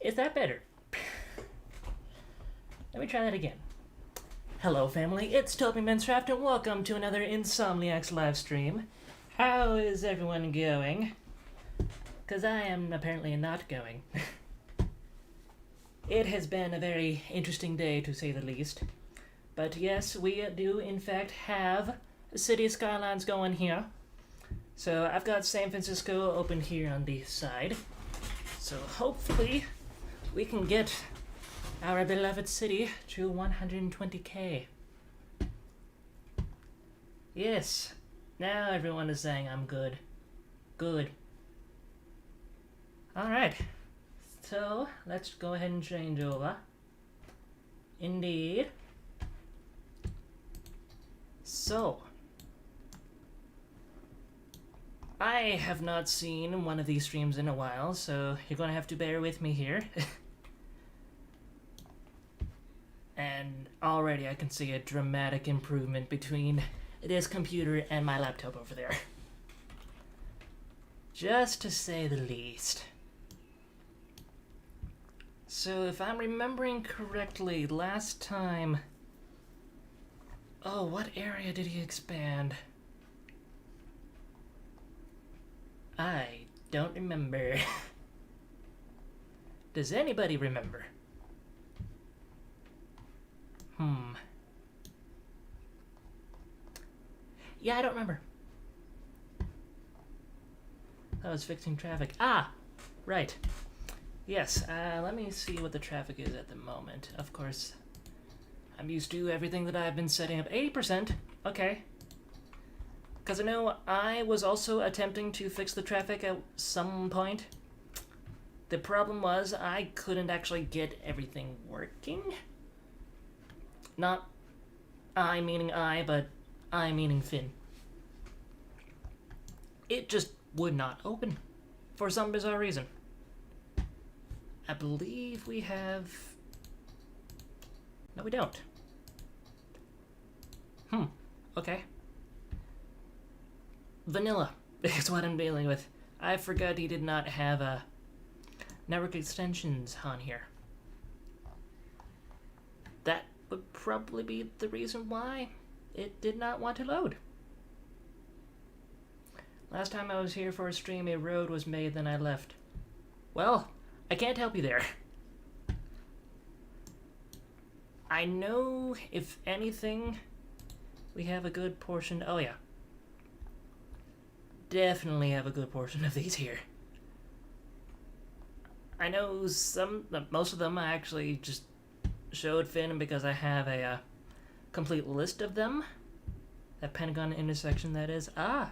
Is that better? Let me try that again. Hello, family. It's Toby Minefaire, and welcome to another Insomniac's live stream. How is everyone going? Because I am apparently not going. It has been a very interesting day, to say the least. But yes, we do in fact have City Skylines going here. So I've got San Francisco open here on the side. So hopefully we can get our beloved city to 120k. Yes, now everyone is saying I'm good. Good. Alright, so let's go ahead and change over. Indeed. So, I have not seen one of these streams in a while, so you're gonna have to bear with me here. And already I can see a dramatic improvement between this computer and my laptop over there. Just to say the least. So if I'm remembering correctly, last time... Oh, what area did he expand? I don't remember. Does anybody remember? Yeah, I don't remember. I was fixing traffic. Ah! Right. Yes, let me see what the traffic is at the moment. Of course, I'm used to everything that I've been setting up. 80%. Okay. Because I know I was also attempting to fix the traffic at some point. The problem was I couldn't actually get everything working. Not I meaning I, but I meaning Finn. It just would not open for some bizarre reason. I believe we have... No, we don't. Okay. Vanilla is what I'm dealing with. I forgot he did not have network extensions on here. That would probably be the reason why it did not want to load. Last time I was here for a stream, a road was made, then I left. Well, I can't help you there. I know, if anything, we have a good portion... Oh, yeah. Definitely have a good portion of these here. I know most of them I actually just showed Finn because I have a complete list of them. That Pentagon intersection, that is. Ah!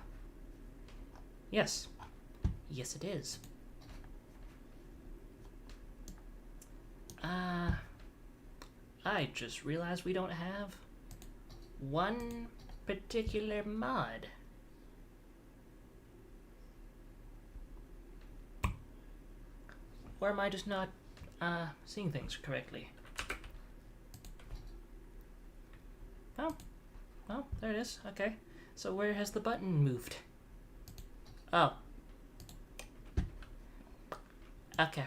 Yes. Yes, it is. I just realized we don't have one particular mod. Or am I just not seeing things correctly? Oh, there it is. Okay. So where has the button moved? Oh. Okay.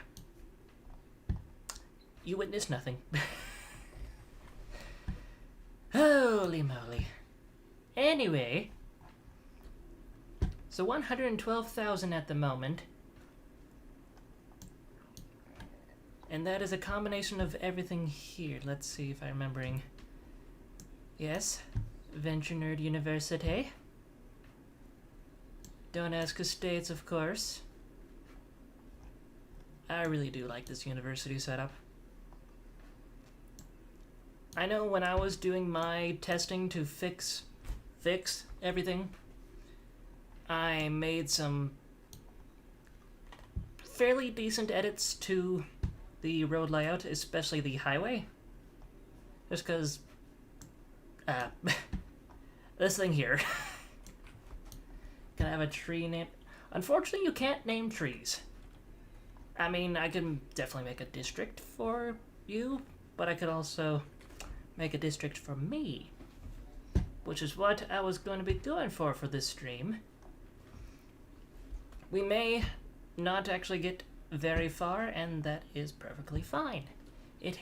You witnessed nothing. Holy moly. Anyway. So 112,000 at the moment. And that is a combination of everything here. Let's see if I'm remembering. Yes. Venture Nerd University. Don't Ask Estates, of course. I really do like this university setup. I know when I was doing my testing to fix everything, I made some fairly decent edits to the road layout, especially the highway. Just because, this thing here. Can I have a tree name? Unfortunately, you can't name trees. I mean, I can definitely make a district for you, but I could also make a district for me, which is what I was going to be going for this stream. We may not actually get very far, and that is perfectly fine. It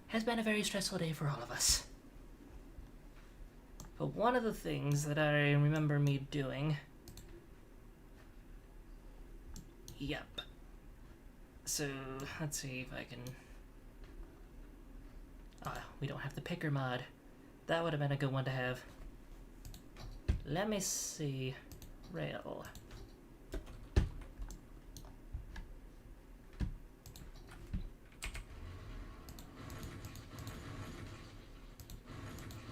has been a very stressful day for all of us. But one of the things that I remember me doing... Yep. So, let's see if I can... we don't have the picker mod. That would have been a good one to have. Let me see. Rail.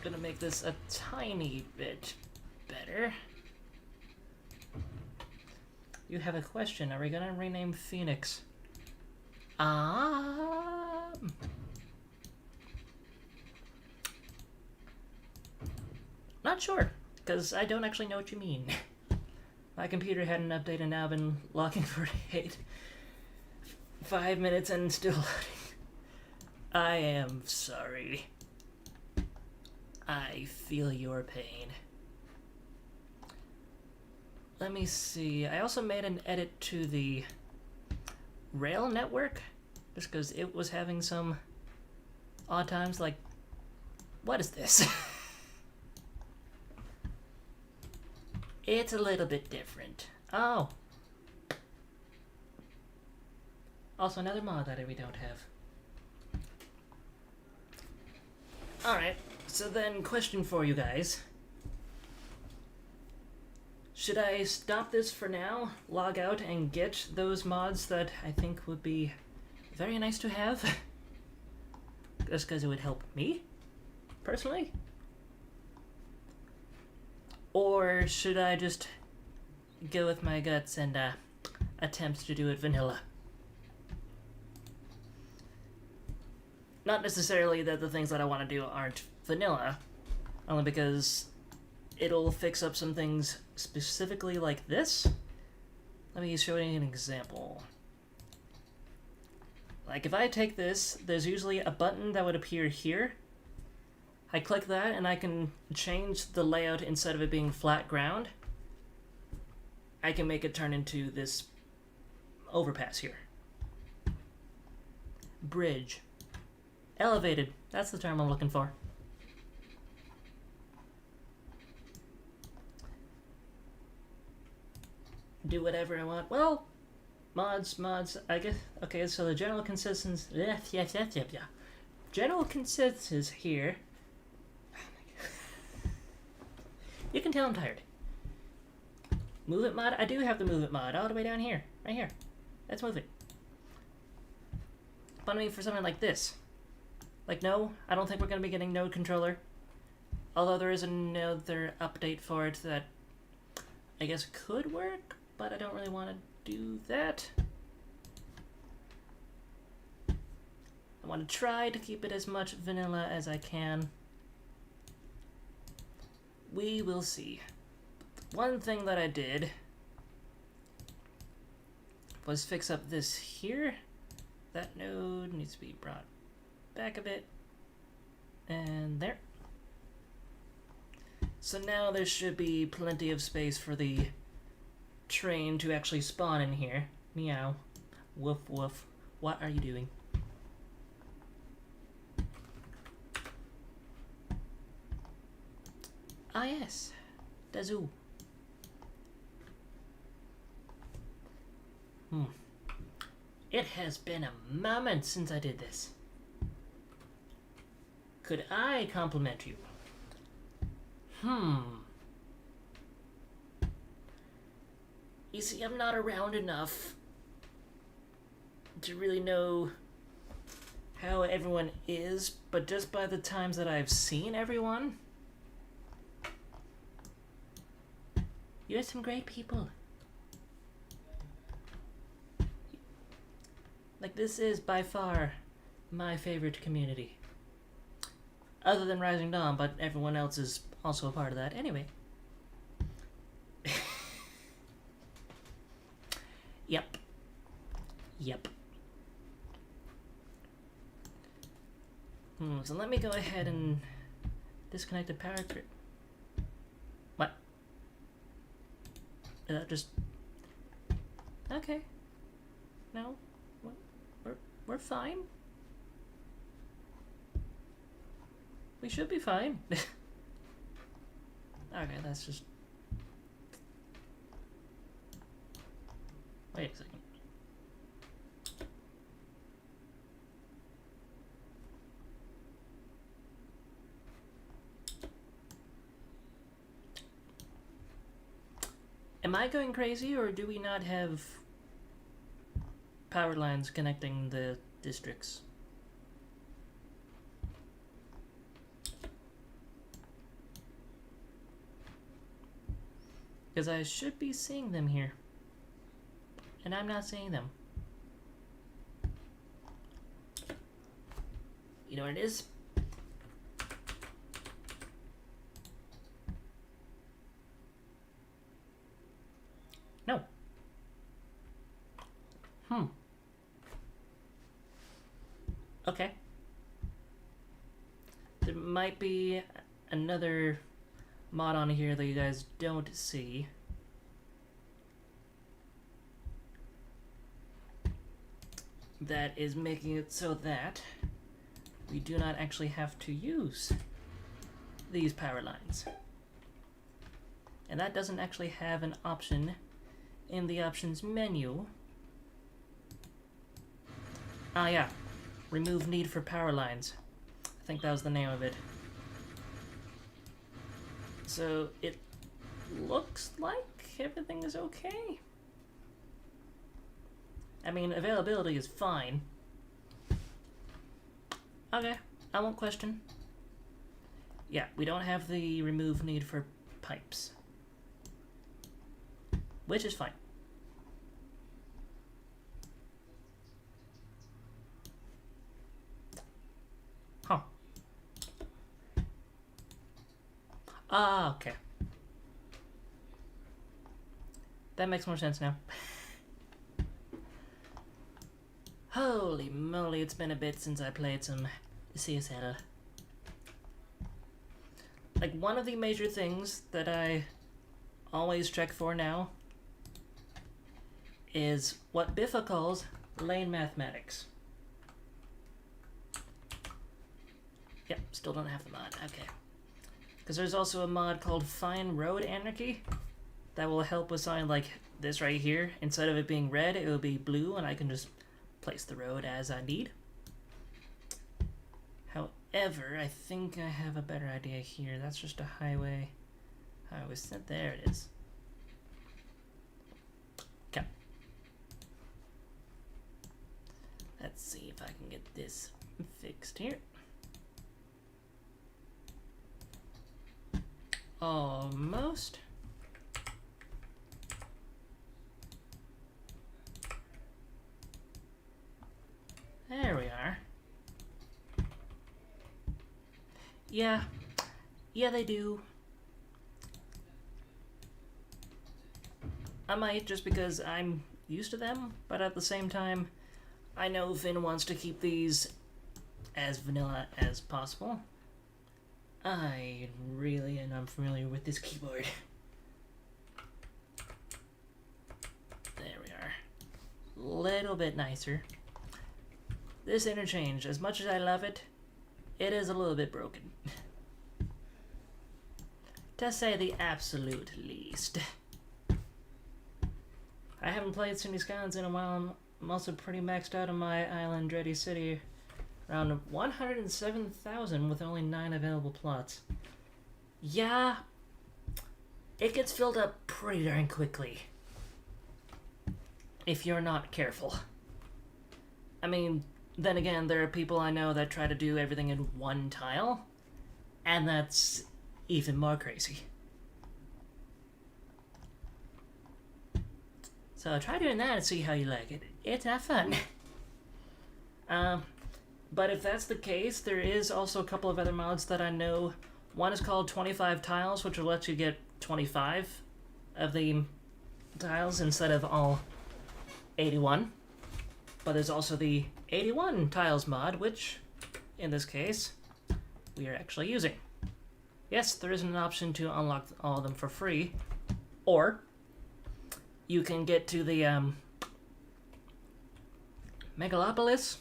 Gonna make this a tiny bit better. You have a question. Are we gonna rename Phoenix? Not sure, because I don't actually know what you mean. My computer had an update and now been logging for 5 minutes and still loading. I am sorry. I feel your pain. Let me see. I also made an edit to the rail network, just because it was having some odd times. Like, what is this? It's a little bit different. Oh. Also another mod that we don't have. Alright. So then, question for you guys. Should I stop this for now, log out, and get those mods that I think would be very nice to have? Just because it would help me, personally? Or should I just go with my guts and attempt to do it vanilla? Not necessarily that the things that I want to do aren't vanilla, only because it'll fix up some things specifically like this. Let me show you an example. Like if I take this, there's usually a button that would appear here. I click that and I can change the layout. Instead of it being flat ground, I can make it turn into this overpass here. Bridge. Elevated. That's the term I'm looking for. Do whatever I want. Well, mods, I guess. Okay, so the general consensus. General consensus here. You can tell I'm tired. Move it mod. I do have the move it mod all the way down here, right here. Let's move it. But I mean, for something like this. Like, no, I don't think we're going to be getting node controller. Although there is another update for it that I guess could work. But I don't really want to do that. I want to try to keep it as much vanilla as I can. We will see. One thing that I did was fix up this here. That node needs to be brought back a bit. And there. So now there should be plenty of space for the train to actually spawn in here. Meow. Woof woof. What are you doing? Ah yes. The zoo. It has been a moment since I did this. Could I compliment you? You see, I'm not around enough to really know how everyone is, but just by the times that I've seen everyone, you have some great people. Like, this is by far my favorite community. Other than Rising Dawn, but everyone else is also a part of that. Anyway. Yep. So let me go ahead and disconnect the power grid. What? Just... Okay. No. We're fine. We should be fine. Okay, that's just... Wait a second. Am I going crazy, or do we not have power lines connecting the districts? Because I should be seeing them here. And I'm not seeing them. You know what it is? No. Okay. There might be another mod on here that you guys don't see. That is making it so that we do not actually have to use these power lines. And that doesn't actually have an option in the options menu. Ah yeah, remove need for power lines. I think that was the name of it. So it looks like everything is okay. I mean, availability is fine. Okay, I won't question. Yeah, we don't have the remove need for pipes. Which is fine. Huh. Ah, okay. That makes more sense now. Holy moly, it's been a bit since I played some CSL. Like, one of the major things that I always check for now is what Biffa calls lane mathematics. Yep, still don't have the mod, okay. Because there's also a mod called Fine Road Anarchy that will help with something like this right here. Instead of it being red, it will be blue, and I can just place the road as I need. However, I think I have a better idea here. That's just a highway. Highway set. There it is. Okay. Let's see if I can get this fixed here. Almost. There we are. Yeah. Yeah, they do. I might, just because I'm used to them, but at the same time, I know Finn wants to keep these as vanilla as possible. I really am unfamiliar with this keyboard. There we are. Little bit nicer. This Interchange, as much as I love it, it is a little bit broken. To say the absolute least. I haven't played Skylines in a while. I'm also pretty maxed out on my island ready city. Around 107,000 with only 9 available plots. Yeah, it gets filled up pretty darn quickly. If you're not careful. I mean, then again, there are people I know that try to do everything in one tile, and that's even more crazy. So try doing that and see how you like it. It's not fun. But if that's the case, there is also a couple of other mods that I know. One is called 25 tiles, which will let you get 25 of the tiles instead of all 81. But there's also the 81 tiles mod, which, in this case, we are actually using. Yes, there isn't an option to unlock all of them for free, or you can get to the Megalopolis,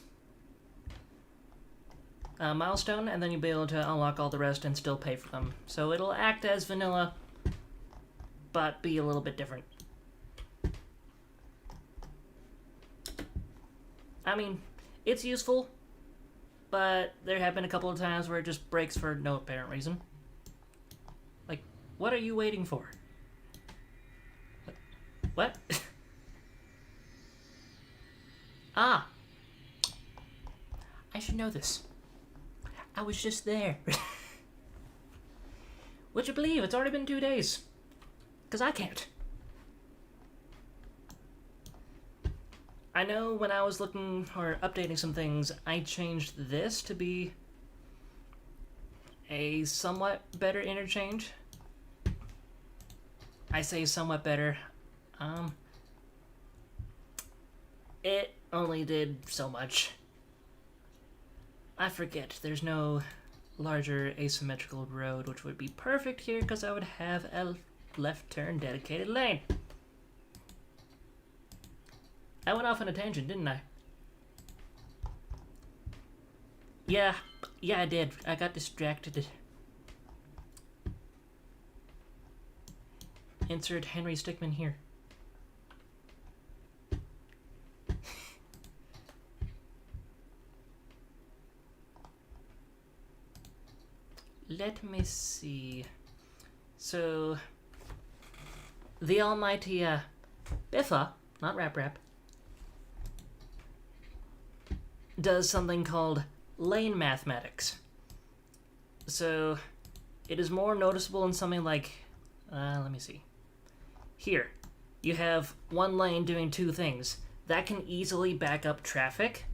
milestone, and then you'll be able to unlock all the rest and still pay for them. So it'll act as vanilla, but be a little bit different. I mean, it's useful, but there have been a couple of times where it just breaks for no apparent reason. Like, what are you waiting for? What? Ah! I should know this. I was just there. Would you believe it's already been 2 days? 'Cause I can't. I know when I was looking or updating some things, I changed this to be a somewhat better interchange. I say somewhat better. It only did so much. I forget, there's no larger asymmetrical road, which would be perfect here because I would have a left turn dedicated lane. I went off on a tangent, didn't I? Yeah, I did. I got distracted. Insert Henry Stickmin here. Let me see. So, the almighty Biffa, not Rap, does something called lane mathematics. So, it is more noticeable in something like, let me see. Here, you have one lane doing two things. That can easily back up traffic.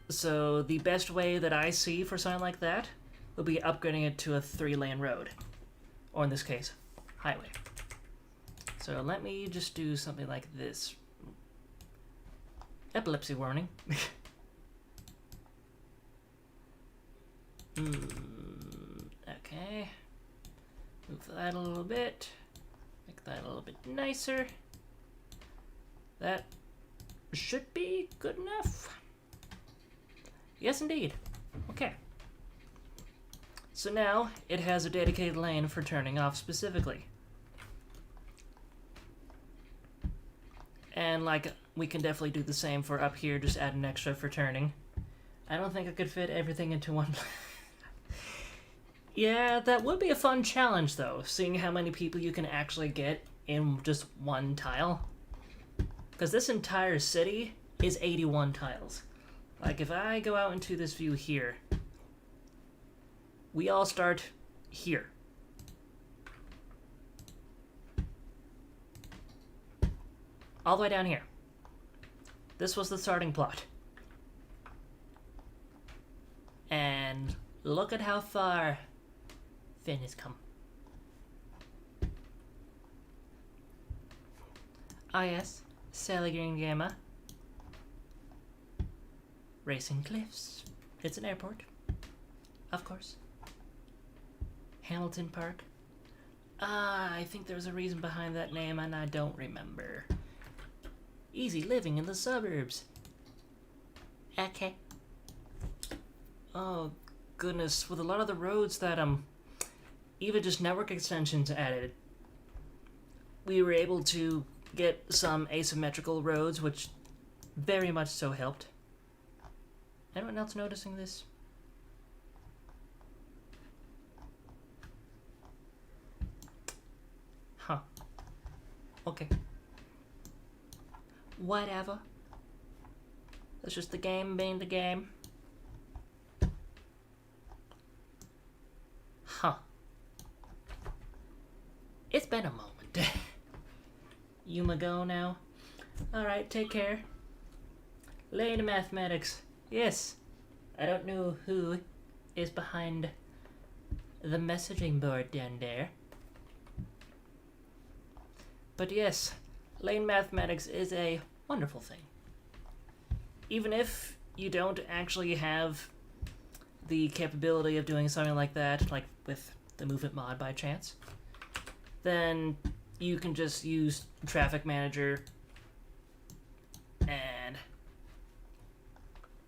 So, the best way that I see for something like that would be upgrading it to a 3-lane road. Or in this case, highway. So let me just do something like this. Epilepsy warning. Okay. Move that a little bit. Make that a little bit nicer. That should be good enough. Yes, indeed. Okay. So now, it has a dedicated lane for turning off specifically. And like, we can definitely do the same for up here, just add an extra for turning. I don't think I could fit everything into one. Yeah, that would be a fun challenge though, seeing how many people you can actually get in just one tile. Because this entire city is 81 tiles. Like, if I go out into this view here, we all start here. All the way down here. This was the starting plot. And look at how far Finn has come. Ah yes, Sally Green Gamma. Racing Cliffs. It's an airport. Of course. Hamilton Park. I think there was a reason behind that name and I don't remember. Easy living in the suburbs. Okay. Oh, goodness. With a lot of the roads that, even just network extensions added, we were able to get some asymmetrical roads, which very much so helped. Anyone else noticing this? Huh. Okay. Whatever. That's just the game being the game. Huh. It's been a moment. You ma go now? Alright, take care. Lane mathematics. Yes. I don't know who is behind the messaging board down there. But yes, lane mathematics is a wonderful thing. Even if you don't actually have the capability of doing something like that, like with the movement mod by chance, then you can just use Traffic Manager and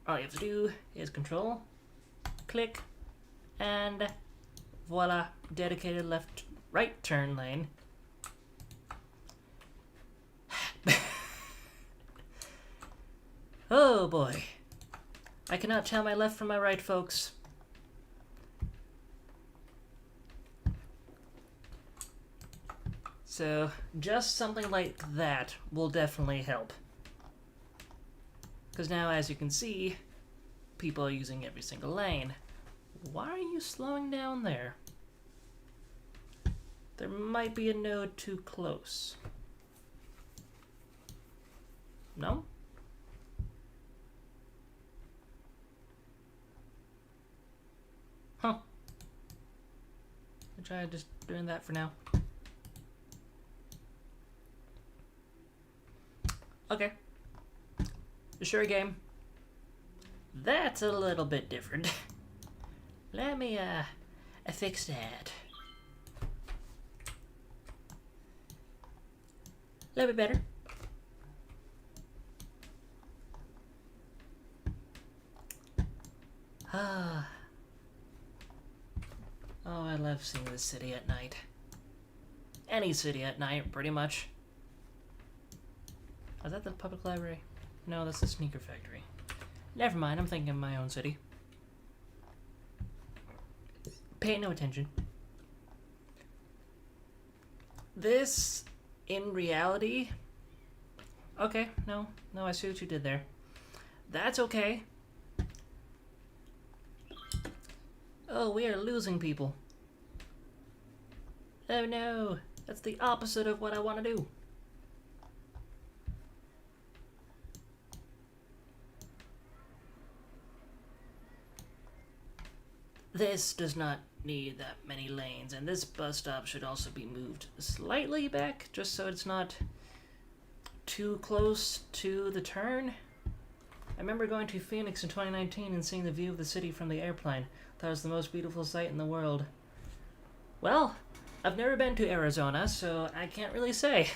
all you have to do is control click, and voila, dedicated right turn lane. Oh boy. I cannot tell my left from my right, folks. So, just something like that will definitely help. Because now, as you can see, people are using every single lane. Why are you slowing down there? There might be a node too close. No? Huh. I'll try just doing that for now. Okay. Sure game. That's a little bit different. Let me fix that. A little bit better. Ah. Oh, I love seeing the city at night. Any city at night, pretty much. Is that the public library? No, that's the sneaker factory. Never mind, I'm thinking of my own city. Pay no attention. This, in reality... Okay, no, I see what you did there. That's okay. Oh, we are losing people. Oh no, that's the opposite of what I want to do. This does not need that many lanes, and this bus stop should also be moved slightly back, just so it's not too close to the turn. I remember going to Phoenix in 2019 and seeing the view of the city from the airplane. That was the most beautiful sight in the world. Well, I've never been to Arizona, so I can't really say.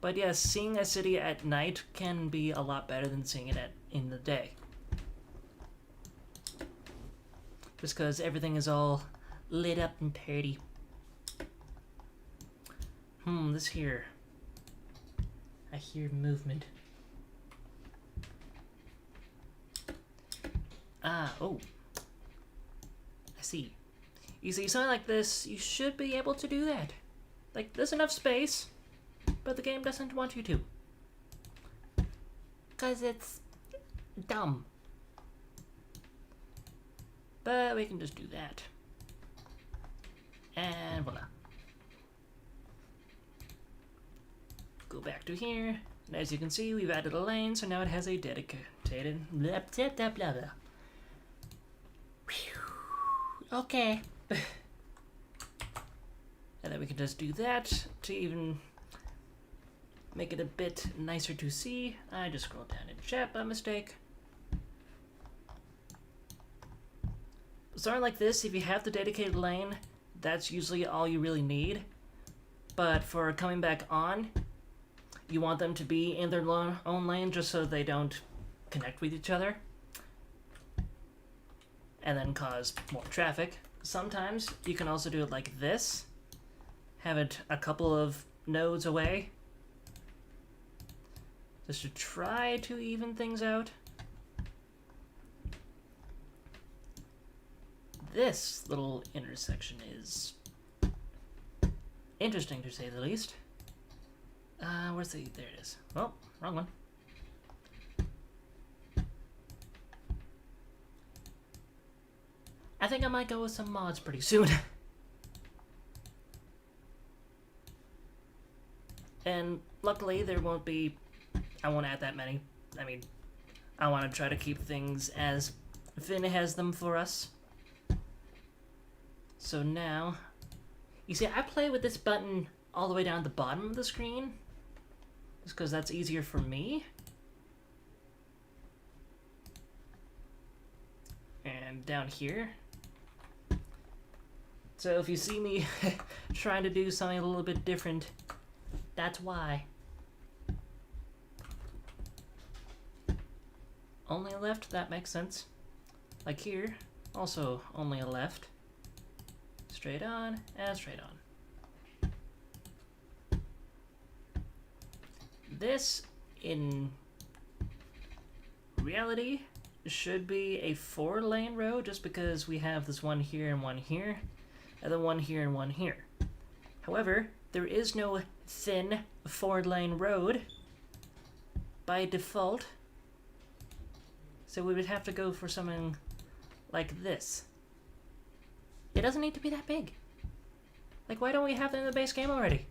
But yes, seeing a city at night can be a lot better than seeing it in the day. Just because everything is all lit up and pretty. This here. I hear movement. Oh. I see. You see, something like this, you should be able to do that. Like, there's enough space, but the game doesn't want you to. 'Cause it's dumb. But we can just do that. And voila. Go back to here. And as you can see, we've added a lane, so now it has a dedicated blah, blah, blah, blah, blah. Okay. And then we can just do that to even make it a bit nicer to see. I just scrolled down in chat by mistake. Something like this, if you have the dedicated lane, that's usually all you really need. But for coming back on, you want them to be in their own lane just so they don't connect with each other and then cause more traffic. Sometimes you can also do it like this. Have it a couple of nodes away. Just to try to even things out. This little intersection is interesting to say the least. Where's the... there it is. Oh, wrong one. I think I might go with some mods pretty soon. And luckily there won't be... I won't add that many. I mean, I want to try to keep things as Finn has them for us. So now... You see, I play with this button all the way down the bottom of the screen. Just because that's easier for me. And down here. So if you see me trying to do something a little bit different, that's why. Only left, that makes sense. Like here, Also only a left. Straight on and straight on. This, in reality, should be a 4-lane road just because we have this one here and one here, and then one here and one here. However, there is no thin 4-lane road by default, so we would have to go for something like this. It doesn't need to be that big. Like, why don't we have that in the base game already?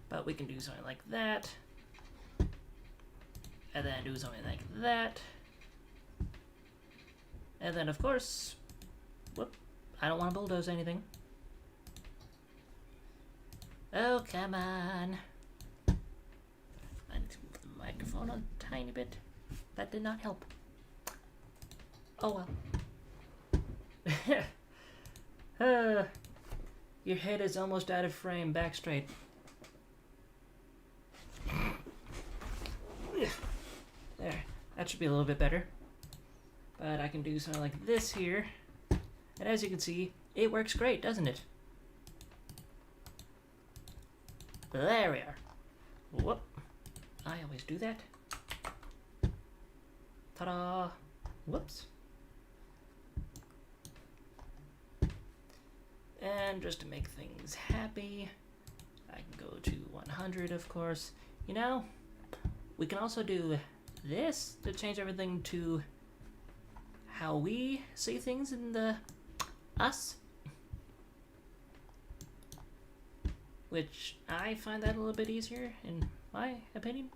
But we can do something like that. And then do something like that. And then, of course, whoop, I don't want to bulldoze anything. Oh, come on. I need to move the microphone a tiny bit. That did not help. Oh well. Your head is almost out of frame. Back straight. There. That should be a little bit better. But I can do something like this here. And as you can see, it works great, doesn't it? There we are. Whoop. I always do that. Ta-da. Whoops. And just to make things happy, I can go to 100, of course. You know, we can also do this to change everything to how we see things in the us. Which I find that a little bit easier, in my opinion.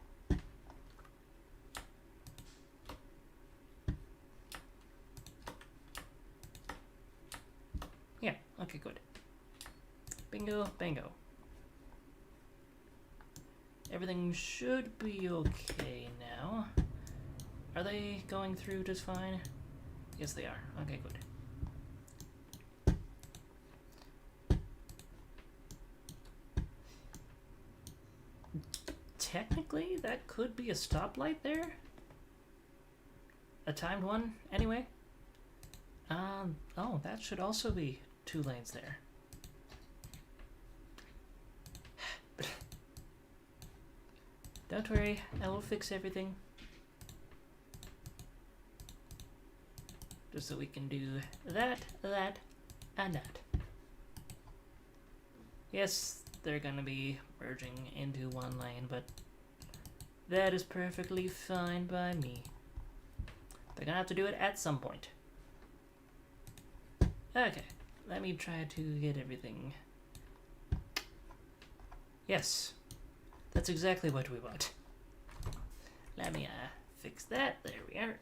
Yeah, okay, good. Bingo, bingo. Everything should be okay now. Are they going through just fine? Yes, they are. Okay, good. Technically, that could be a stoplight there. A timed one, anyway. Oh, that should also be 2 lanes there. Don't worry, I will fix everything. Just so we can do that, that, and that. Yes, they're gonna be merging into 1 lane, but that is perfectly fine by me. They're gonna have to do it at some point. Okay, let me try to get everything. Yes, that's exactly what we want. Let me fix that. There we are.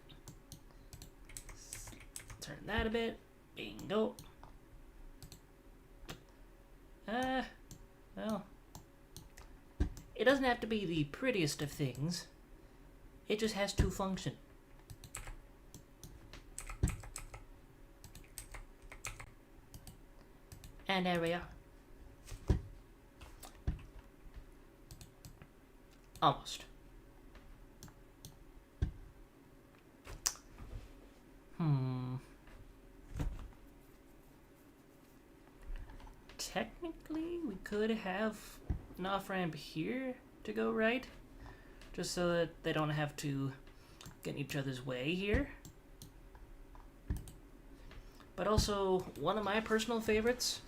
Turn that a bit. Bingo. Well, it doesn't have to be the prettiest of things. It just has to function. And there we are. Almost. Technically, we could have an off-ramp here to go right, just so that they don't have to get in each other's way here. But also, one of my personal favorites,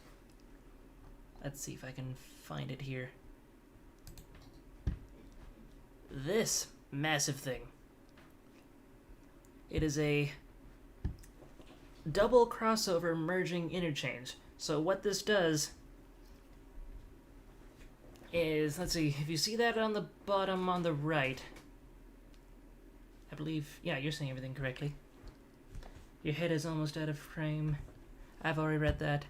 let's see if I can find it here. This massive thing. It is a double crossover merging interchange. So what this does is, let's see, if you see that on the bottom on the right, I believe, yeah, you're saying everything correctly. Your head is almost out of frame. I've already read that.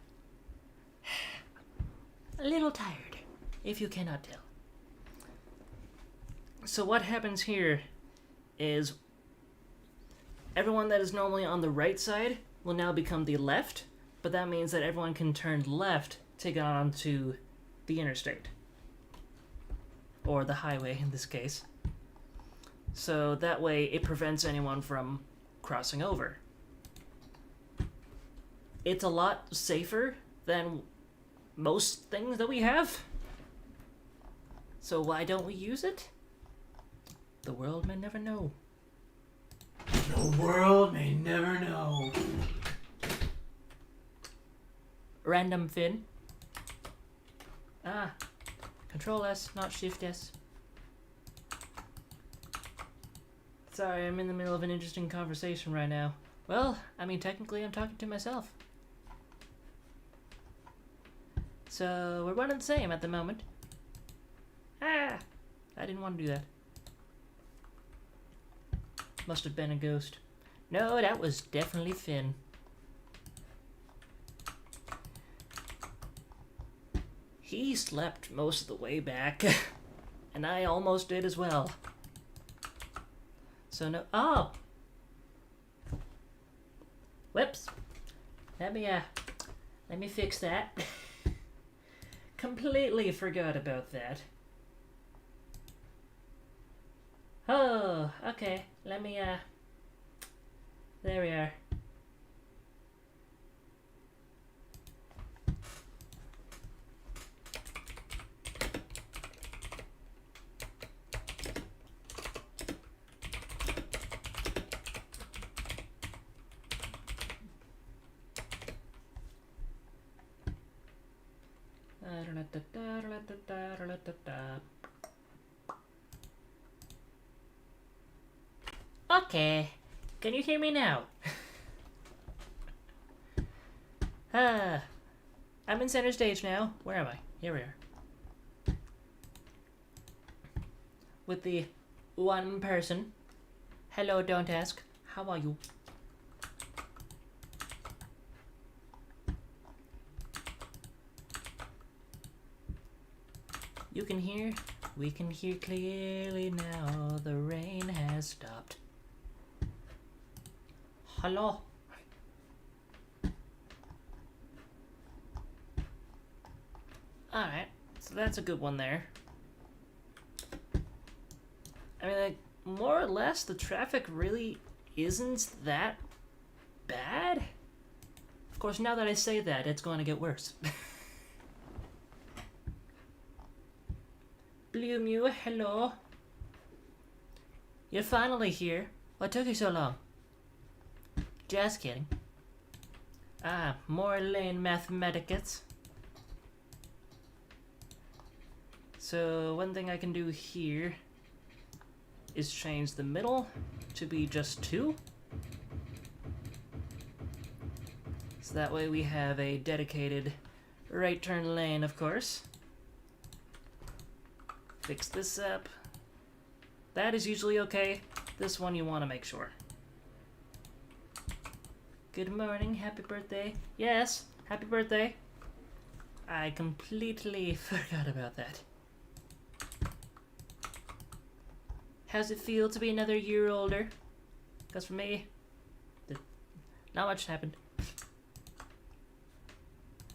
A little tired, if you cannot tell. So what happens here is everyone that is normally on the right side will now become the left, but that means that everyone can turn left to get onto the interstate. Or the highway in this case. So that way it prevents anyone from crossing over. It's a lot safer than most things that we have. So why don't we use it? The world may never know. The world may never know. Random Finn. Ah, Control S, not Shift S. Sorry, I'm in the middle of an interesting conversation right now. Well, I mean, technically I'm talking to myself. So, we're one and the same at the moment. Ah! I didn't want to do that. Must have been a ghost. No, that was definitely Finn. He slept most of the way back. And I almost did as well. So no... Oh! Whoops. Let me fix that. Completely forgot about that. Oh, okay. Let me, there we are. Okay, can you hear me now? I'm in center stage now. Where am I? Here we are. With the one person. Hello, don't ask. How are you? You can hear, we can hear clearly now. The rain has stopped. Hello. Alright, so that's a good one there. I mean, like, more or less, the traffic really isn't that bad. Of course, now that I say that, it's going to get worse. Blue Mew, hello. You're finally here. What took you so long? Just kidding. Ah, more lane mathematics. So one thing I can do here is change the middle to be just 2. So that way we have a dedicated right turn lane, of course. Fix this up. That is usually okay. This one you want to make sure. Good morning, happy birthday. Yes, happy birthday. I completely forgot about that. How's it feel to be another year older? Because for me, not much happened.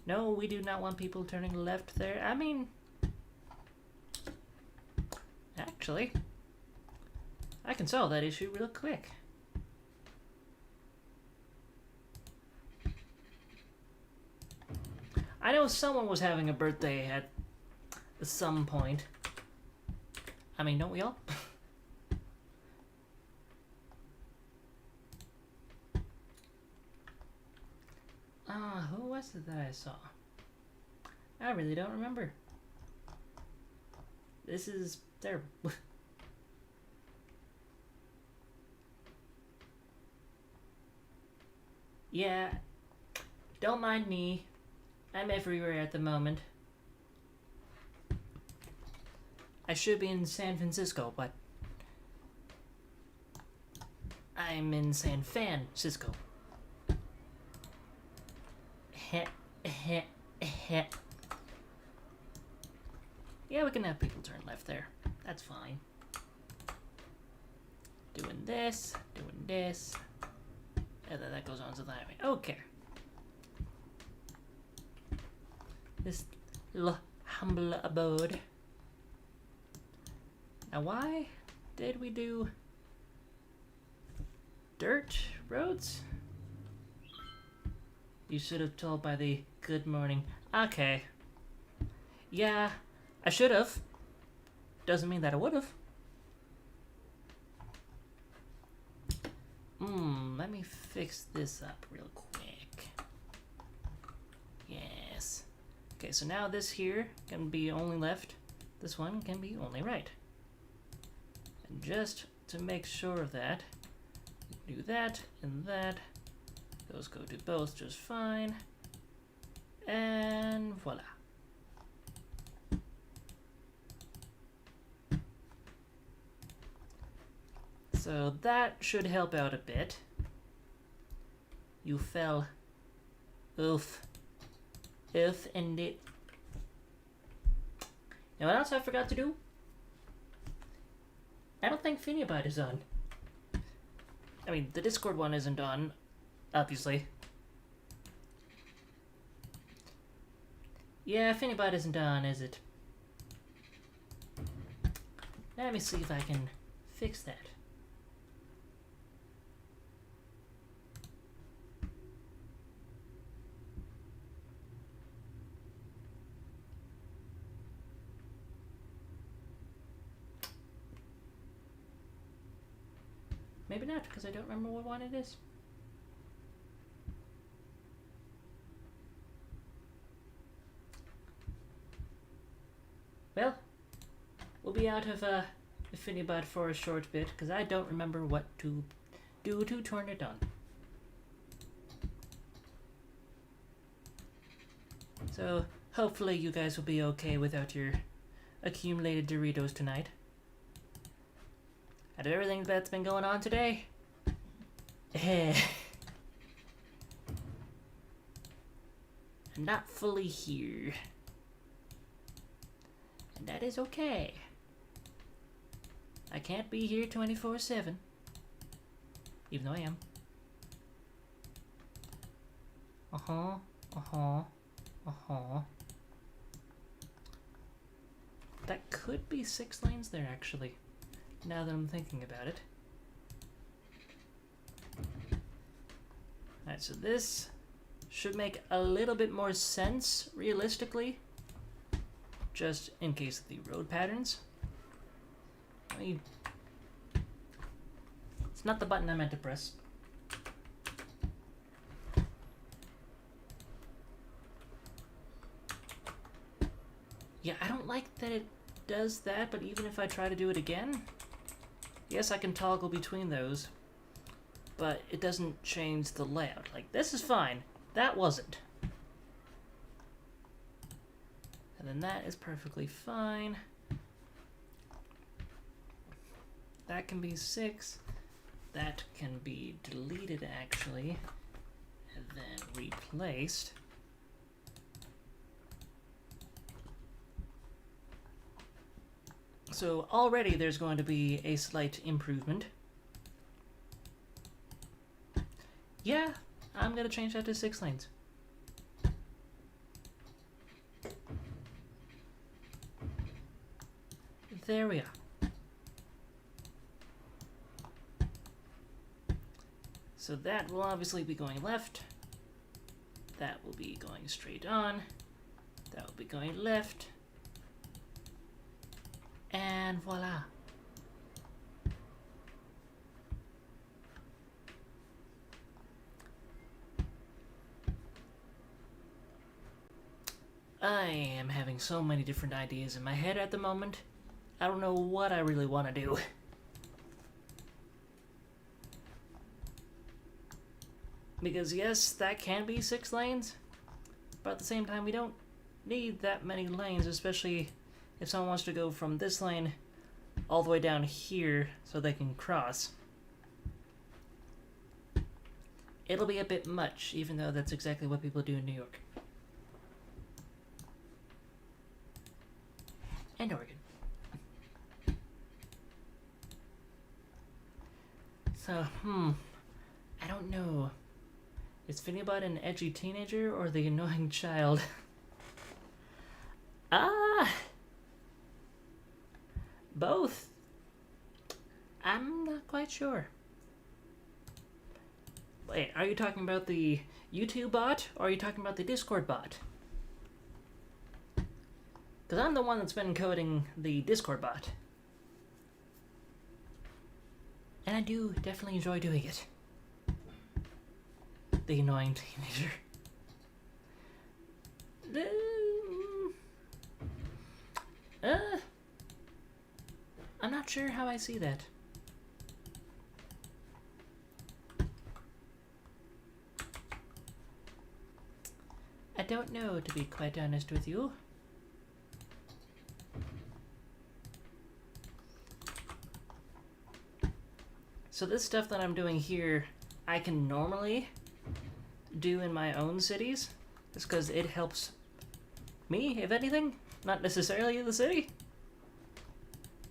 No, we do not want people turning left there. I mean, actually, I can solve that issue real quick. I know someone was having a birthday at some point. I mean, don't we all? Who was it that I saw? I really don't remember. This is terrible. Yeah, don't mind me. I'm everywhere at the moment. I should be in San Francisco, but I'm in San Francisco. Yeah, we can have people turn left there. That's fine. Doing this, and then that goes on to the highway. Okay. This little humble abode. Now, why did we do dirt roads? You should have told by the good morning. Okay. Yeah, I should have. Doesn't mean that I would have. Let me fix this up real quick. Yes. Okay, so now this here can be only left. This one can be only right. And just to make sure of that, do that and that. Those go to both just fine. And voila. So that should help out a bit. You fell. Oof. Oof, and it. You know what else I forgot to do? I don't think Finibot is on. I mean, the Discord one isn't on, obviously. Yeah, Finibot isn't on, is it? Let me see if I can fix that. Maybe not, because I don't remember what one it is. Well, we'll be out of Finibot for a short bit, because I don't remember what to do to turn it on. So, hopefully you guys will be okay without your accumulated Doritos tonight. Out of everything that's been going on today, I'm not fully here. And that is okay. I can't be here 24/7. Even though I am. That could be 6 lanes there, actually. Now that I'm thinking about it. Alright, so this should make a little bit more sense, realistically. Just in case of the road patterns. It's not the button I meant to press. Yeah, I don't like that it does that, but even if I try to do it again, yes, I can toggle between those, but it doesn't change the layout. Like, this is fine. That wasn't. And then that is perfectly fine. That can be 6. That can be deleted, actually, and then replaced. So already there's going to be a slight improvement. Yeah, I'm going to change that to 6 lanes. There we are. So that will obviously be going left. That will be going straight on. That will be going left. And voila. I am having so many different ideas in my head at the moment. I don't know what I really want to do. Because yes, that can be 6 lanes, but at the same time we don't need that many lanes, especially if someone wants to go from this lane all the way down here so they can cross. It'll be a bit much, even though that's exactly what people do in New York. And Oregon. So, I don't know. Is Finibot an edgy teenager or the annoying child? Both. I'm not quite sure. Wait, are you talking about the YouTube bot, or are you talking about the Discord bot? Because I'm the one that's been coding the Discord bot. And I do definitely enjoy doing it. The annoying teenager. I'm not sure how I see that. I don't know, to be quite honest with you. So this stuff that I'm doing here, I can normally do in my own cities, just because it helps me, if anything, not necessarily the city.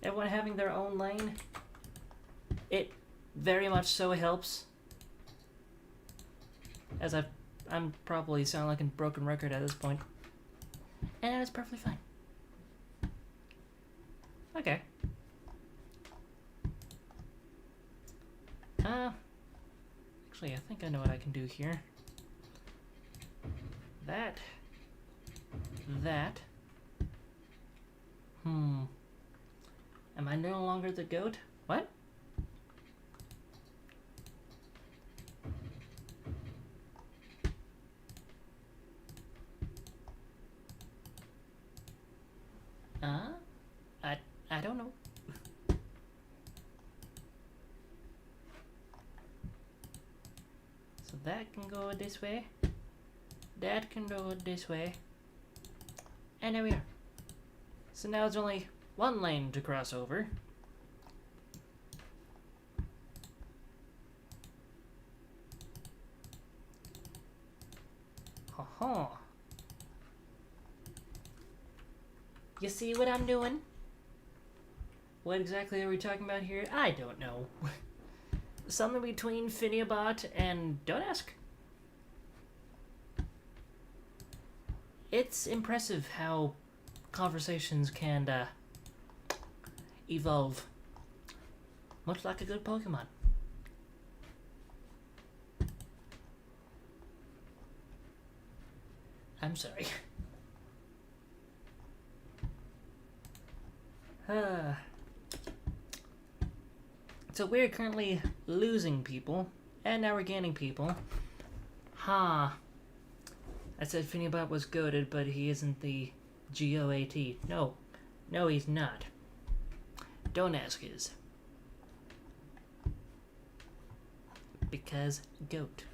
Everyone having their own lane, it very much so helps. As I'm probably sound like a broken record at this point, and it's perfectly fine. Okay. Actually, I think I know what I can do here. That. Am I no longer the goat? What? I don't know. So that can go this way. That can go this way. And there we are. So now it's only one lane to cross over. Ha-ha. You see what I'm doing? What exactly are we talking about here? I don't know. Something between Finiabot and Don't Ask. It's impressive how conversations can evolve, much like a good Pokemon. I'm sorry. So we're currently losing people, and now we're gaining people. I said Finiabot was goated, but he isn't the GOAT. No, he's not. Don't Ask his. Because goat.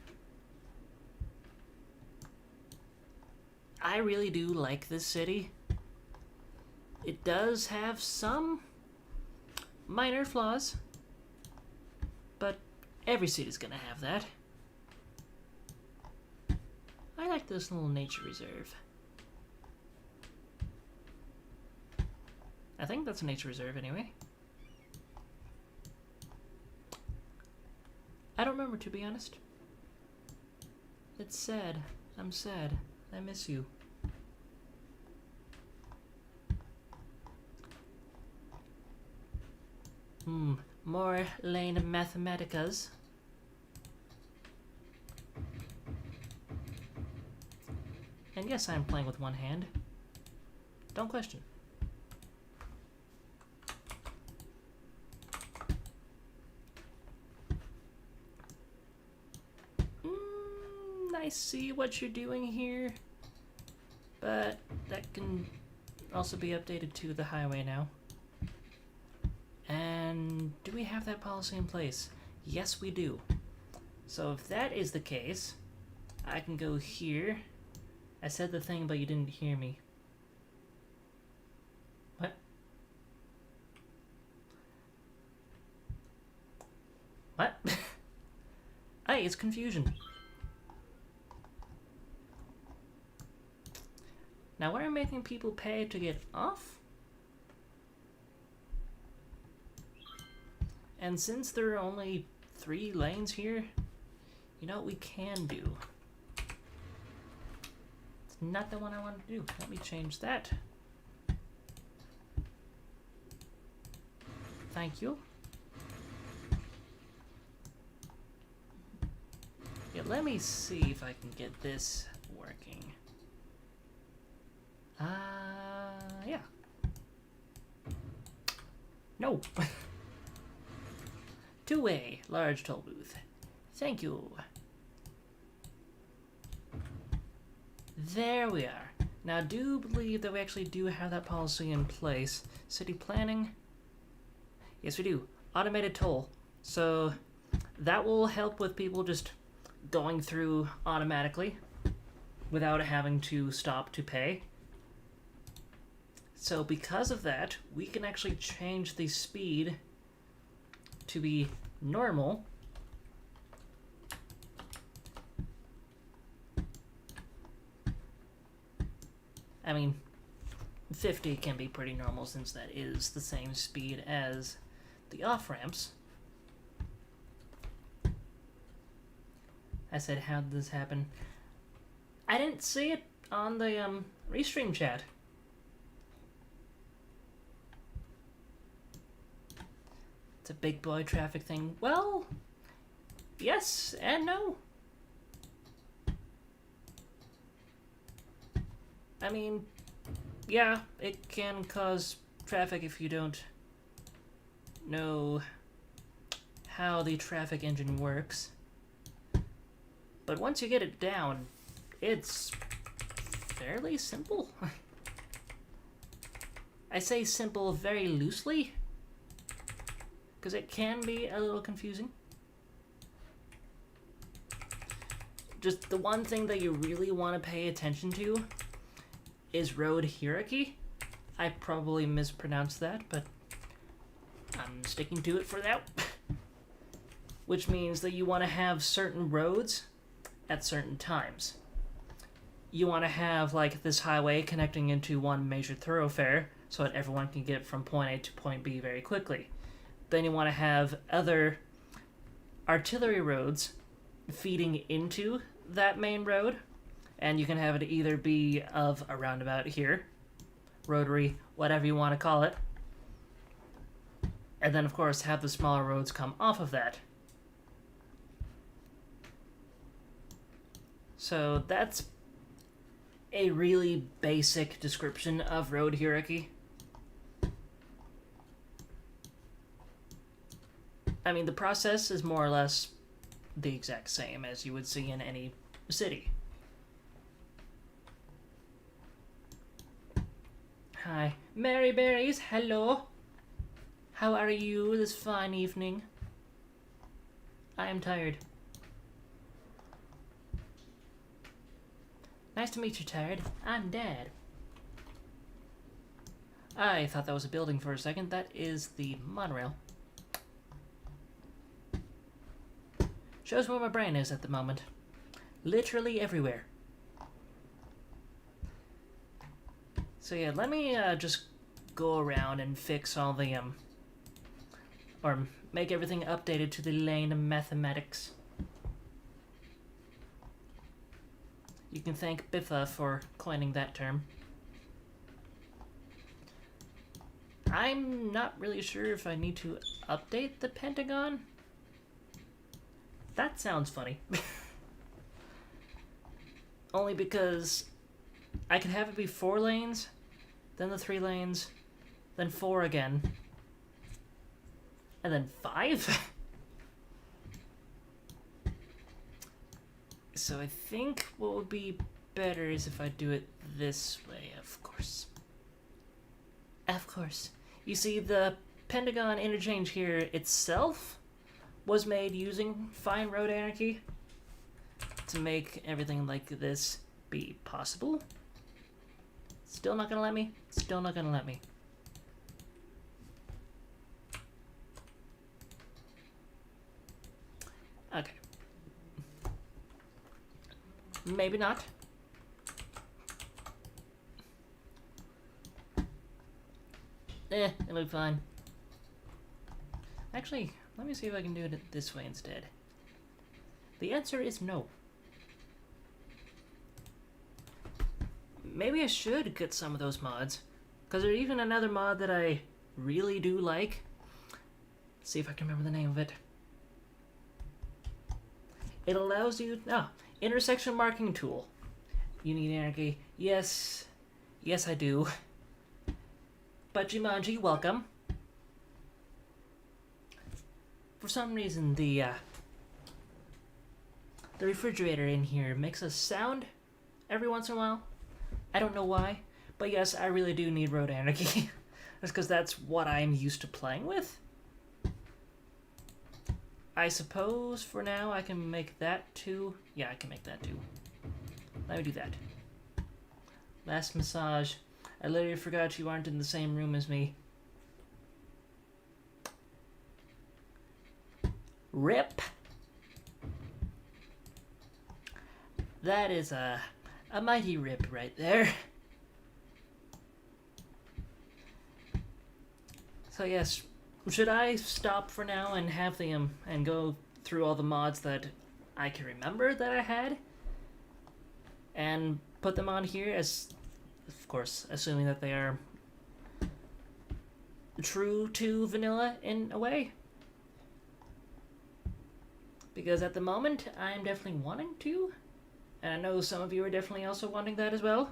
I really do like this city. It does have some minor flaws, but every city's gonna have that. I like this little nature reserve. I think that's a nature reserve anyway. I don't remember, to be honest. It's sad. I'm sad. I miss you. More lane mathematicas. And yes, I am playing with one hand. Don't question. I see what you're doing here, but that can also be updated to the highway now. And do we have that policy in place? Yes, we do. So if that is the case, I can go here. I said the thing, but you didn't hear me. What? What? Hey, it's confusion. Now we're making people pay to get off? And since there are only 3 lanes here, you know what we can do? It's not the one I wanted to do. Let me change that. Thank you. let me see if I can get this working. Yeah. No. Two-way, large toll booth. Thank you. There we are. Now, I do believe that we actually do have that policy in place. City planning. Yes, we do. Automated toll. So that will help with people just going through automatically without having to stop to pay. So because of that, we can actually change the speed to be normal. I mean, 50 can be pretty normal since that is the same speed as the off-ramps. I said, how did this happen? I didn't see it on the restream chat. It's a big boy traffic thing. Well, yes and no. I mean, yeah, it can cause traffic if you don't know how the traffic engine works. But once you get it down, it's fairly simple. I say simple very loosely, because it can be a little confusing. Just the one thing that you really want to pay attention to is road hierarchy. I probably mispronounced that, but I'm sticking to it for now. Which means that you want to have certain roads at certain times. You want to have like this highway connecting into one major thoroughfare so that everyone can get from point A to point B very quickly. Then you want to have other artillery roads feeding into that main road, and you can have it either be of a roundabout here, rotary, whatever you want to call it, and then of course have the smaller roads come off of that. So that's a really basic description of road hierarchy. I mean, the process is more or less the exact same as you would see in any city. Hi. Mary Berries, hello. How are you this fine evening? I am tired. Nice to meet you, Tired. I'm Dad. I thought that was a building for a second. That is the monorail. Shows where my brain is at the moment. Literally everywhere. So yeah, let me just go around and fix all the, or make everything updated to the lane mathematics. You can thank Biffa for coining that term. I'm not really sure if I need to update the Pentagon. That sounds funny. Only because I could have it be 4 lanes, then the 3 lanes, then 4 again, and then 5? So I think what would be better is if I do it this way, of course. Of course. You see, the Pentagon Interchange here itself was made using Fine Road Anarchy to make everything like this be possible. Still not gonna let me? Still not gonna let me. Okay. Maybe not. It'll be fine. Actually, let me see if I can do it this way instead. The answer is no. Maybe I should get some of those mods, because there's even another mod that I really do like. Let's see if I can remember the name of it. It allows you... intersection marking tool. You need anarchy. Yes. Yes, I do. But Jumanji, welcome. For some reason, the refrigerator in here makes a sound every once in a while. I don't know why. But yes, I really do need road anarchy. That's because that's what I'm used to playing with. I suppose for now I can make that too. Yeah, I can make that too. Let me do that. Last massage. I literally forgot you aren't in the same room as me. RIP. That is a mighty rip right there. So yes, should I stop for now and have the and go through all the mods that I can remember that I had and put them on here, as of course assuming that they are true to vanilla in a way? Because at the moment I'm definitely wanting to, and I know some of you are definitely also wanting that as well.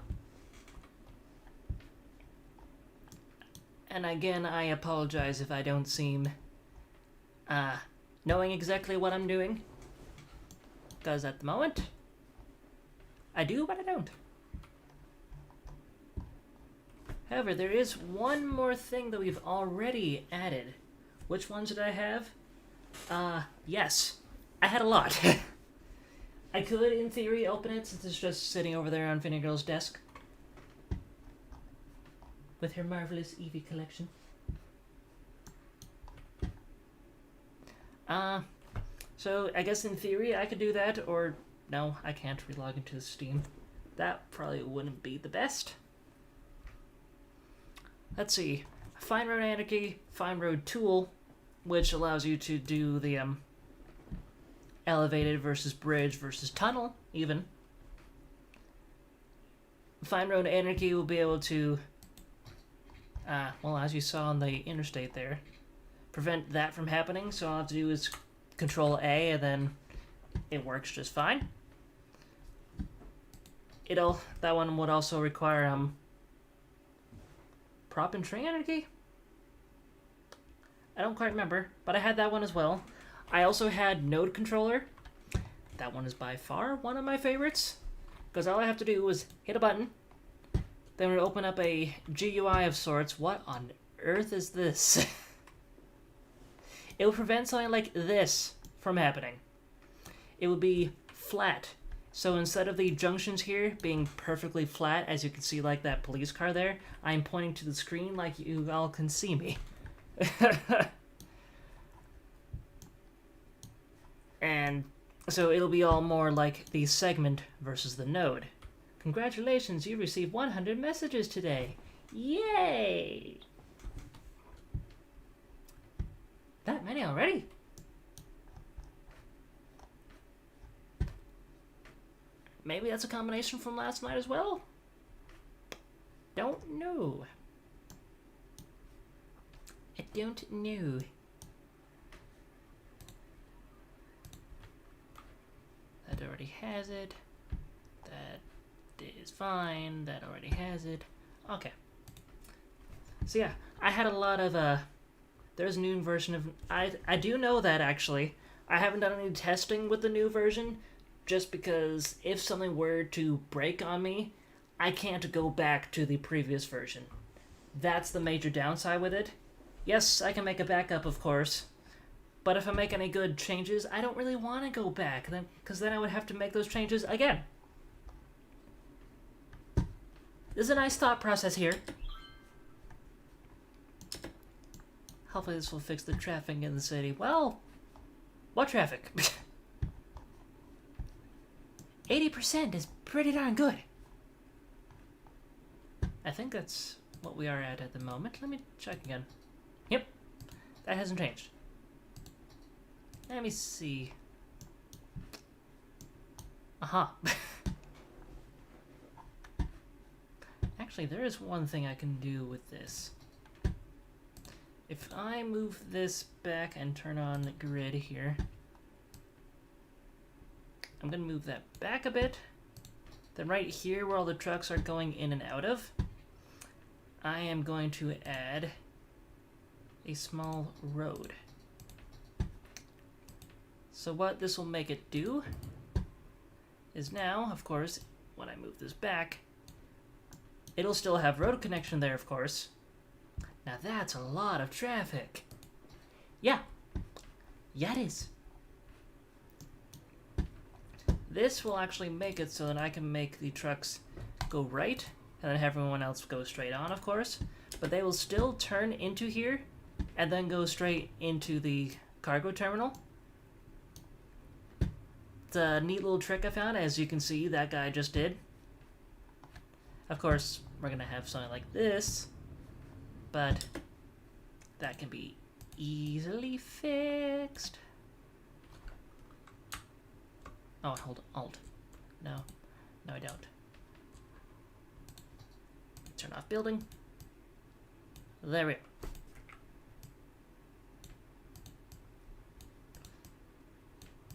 And again, I apologize if I don't seem knowing exactly what I'm doing. Because at the moment, I do, but I don't. However, there is one more thing that we've already added. Which ones did I have? Yes. I had a lot. I could, in theory, open it since it's just sitting over there on Finny Girl's desk. With her marvelous Eevee collection. So I guess in theory I could do that, or no, I can't relog into Steam. That probably wouldn't be the best. Let's see. Fine Road Anarchy, Fine Road Tool, which allows you to do the elevated versus bridge versus tunnel, even. Fine Road Anarchy will be able to well, as you saw on the interstate there, prevent that from happening, so all I have to do is Control A, and then it works just fine. That one would also require, prop and string anarchy? I don't quite remember, but I had that one as well. I also had node controller. That one is by far one of my favorites, because all I have to do is hit a button, then we'll open up a GUI of sorts. What on earth is this? It will prevent something like this from happening. It will be flat. So instead of the junctions here being perfectly flat, as you can see like that police car there, I'm pointing to the screen like you all can see me. And so it'll be all more like the segment versus the node. Congratulations, you received 100 messages today. Yay! That many already? Maybe that's a combination from last night as well? Don't know. I don't know. That already has it. That is fine. That already has it. Okay. So yeah, I had a lot of, there's a new version of, I do know that actually. I haven't done any testing with the new version, just because if something were to break on me, I can't go back to the previous version. That's the major downside with it. Yes, I can make a backup, of course, but if I make any good changes, I don't really want to go back, because then I would have to make those changes again. There's a nice thought process here. Hopefully this will fix the traffic in the city. Well, what traffic? 80% is pretty darn good. I think that's what we are at the moment. Let me check again. Yep, that hasn't changed. Let me see. Aha. Actually, there is one thing I can do with this. If I move this back and turn on the grid here, I'm going to move that back a bit. Then right here where all the trucks are going in and out of, I am going to add a small road. So what this will make it do is now, of course, when I move this back, it'll still have road connection there, of course. Now that's a lot of traffic. Yeah. Yeah, it is. This will actually make it so that I can make the trucks go right, and then have everyone else go straight on, of course. But they will still turn into here, and then go straight into the cargo terminal. It's a neat little trick I found, as you can see, that guy just did. Of course, we're gonna have something like this, but that can be easily fixed. Oh, hold Alt. No, I don't. Turn off building. There we go.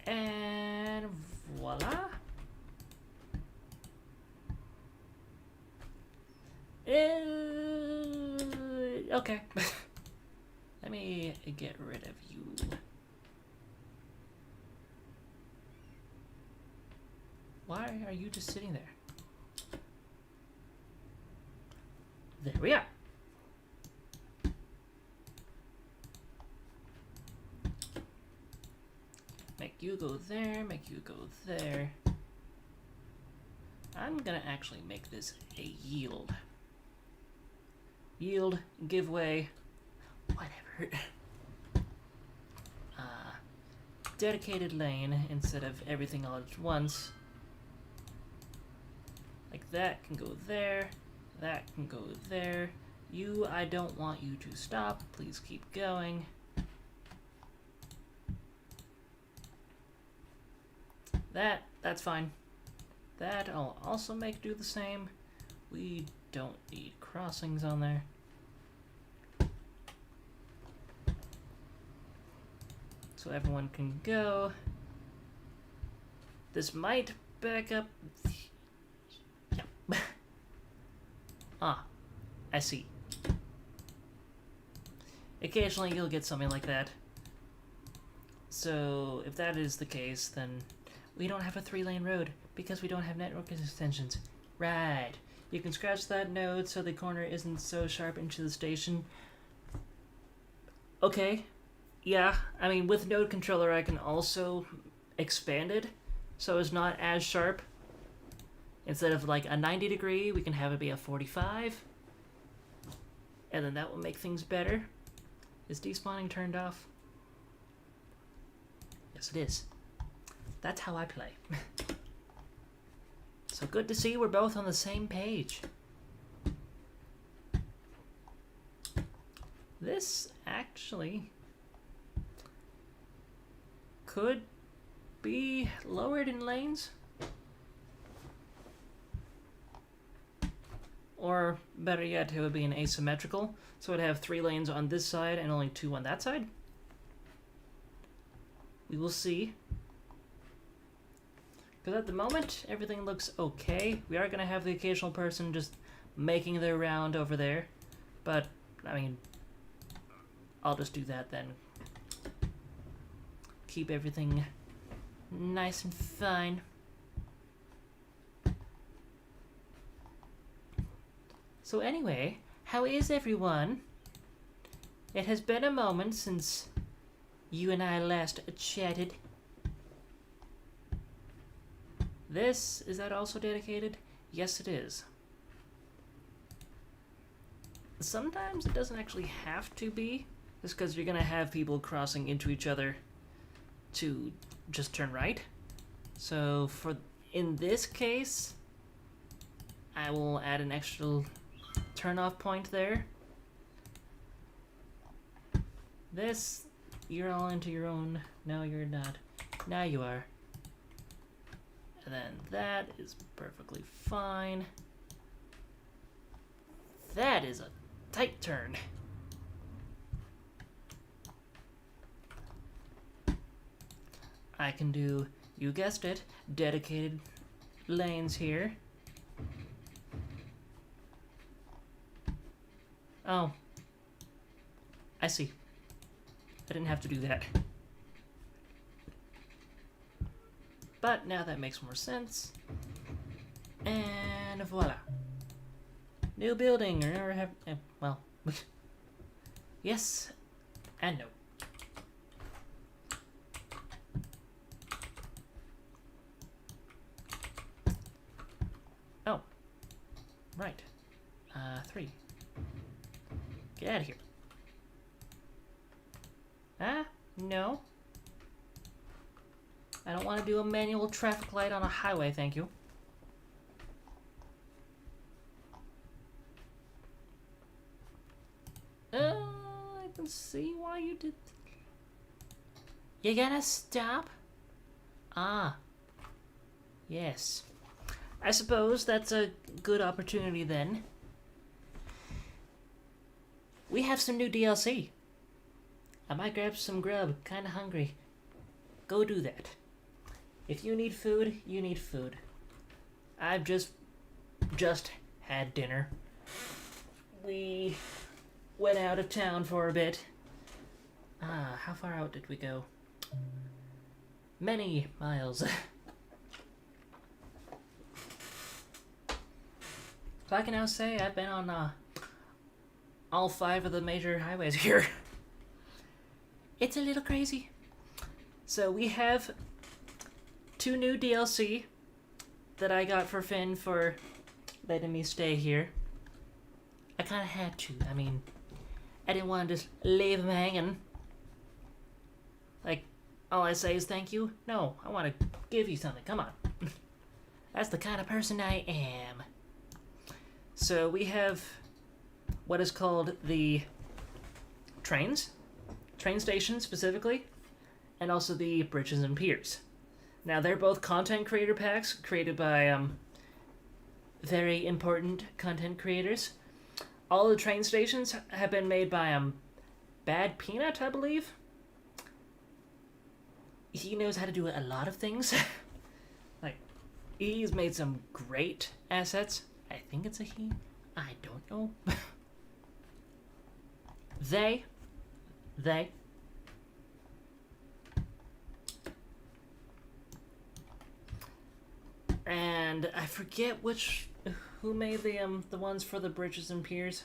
And voila. Okay. Let me get rid of you. Why are you just sitting there? There we are. Make you go there, make you go there. I'm gonna actually make this a yield. Yield, give way, whatever. Dedicated lane instead of everything all at once. Like that can go there, that can go there. You, I don't want you to stop. Please keep going. That's fine. That I'll also make do the same. We don't need crossings on there. So everyone can go. This might back up. Yep. Ah, I see. Occasionally you'll get something like that. So if that is the case, then we don't have a 3-lane road because we don't have network extensions. Right. You can scratch that node so the corner isn't so sharp into the station. Okay. Yeah, I mean, with node controller I can also expand it so it's not as sharp. Instead of like a 90 degree, we can have it be a 45. And then that will make things better. Is despawning turned off? Yes, it is. That's how I play. So good to see we're both on the same page. This actually could be lowered in lanes. Or better yet, it would be an asymmetrical. So it'd have 3 lanes on this side and only 2 on that side. We will see. Because at the moment, everything looks okay. We are going to have the occasional person just making their round over there. But, I mean, I'll just do that then. Keep everything nice and fine. So anyway, how is everyone? It has been a moment since you and I last chatted. This, is that also dedicated? Yes, it is. Sometimes it doesn't actually have to be, just because you're going to have people crossing into each other to just turn right. So in this case, I will add an extra turn-off point there. This, you're all into your own. No, you're not. Now you are. And then that is perfectly fine. That is a tight turn. I can do You guessed it, dedicated lanes here. Oh. I see. I didn't have to do that. But now that makes more sense. And voila. New building, or have, well, yes and no. Oh, right. 3. Get out of here. No. I don't want to do a manual traffic light on a highway, thank you. I can see why you did. You gonna stop? Ah. Yes. I suppose that's a good opportunity then. We have some new DLC. I might grab some grub. Kinda hungry. Go do that. If you need food, you need food. I've just had dinner. We went out of town for a bit. How far out did we go? Many miles. So I can now say I've been on all 5 of the major highways here. It's a little crazy. So we have 2 new DLC that I got for Finn for letting me stay here. I kind of had to. I mean, I didn't want to just leave him hanging. Like, all I say is thank you. No, I want to give you something. Come on. That's the kind of person I am. So we have what is called the train station specifically, and also the bridges and piers. Now they're both content creator packs created by very important content creators. All the train stations have been made by Bad Peanut, I believe. He knows how to do a lot of things. Like, he's made some great assets. I think it's a he. I don't know. They. And I forget who made the ones for the bridges and piers.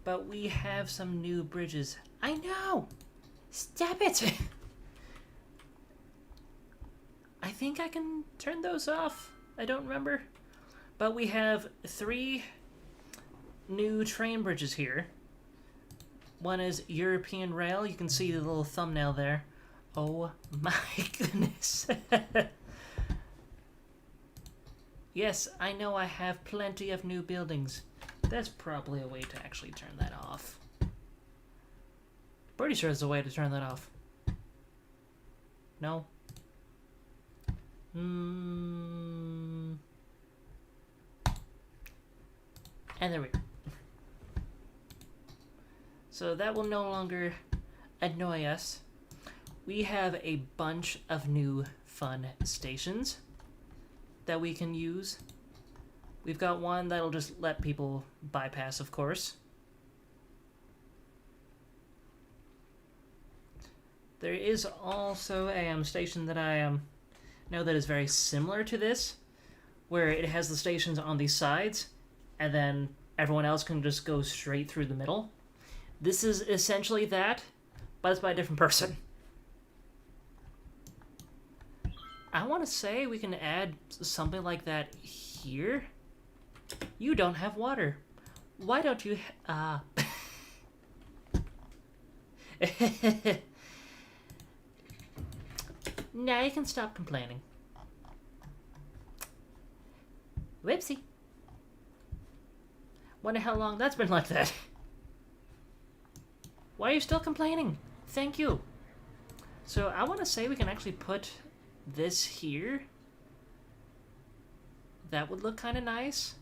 But we have some new bridges. I know! Stop it! I think I can turn those off. I don't remember. But we have 3 new train bridges here. One is European Rail. You can see the little thumbnail there. Oh my goodness. Yes, I know I have plenty of new buildings. That's probably a way to actually turn that off. Pretty sure there's a way to turn that off. No? And there we go. So that will no longer annoy us. We have a bunch of new fun stations that we can use. We've got one that'll just let people bypass, of course. There is also a station that I know that is very similar to this, where it has the stations on the sides, and then everyone else can just go straight through the middle. This is essentially that, but it's by a different person. I want to say we can add something like that here. You don't have water. Why don't you Now you can stop complaining. Whoopsie. Wonder how long that's been like that. Why are you still complaining? Thank you. So I want to say we can actually put this here. That would look kind of nice.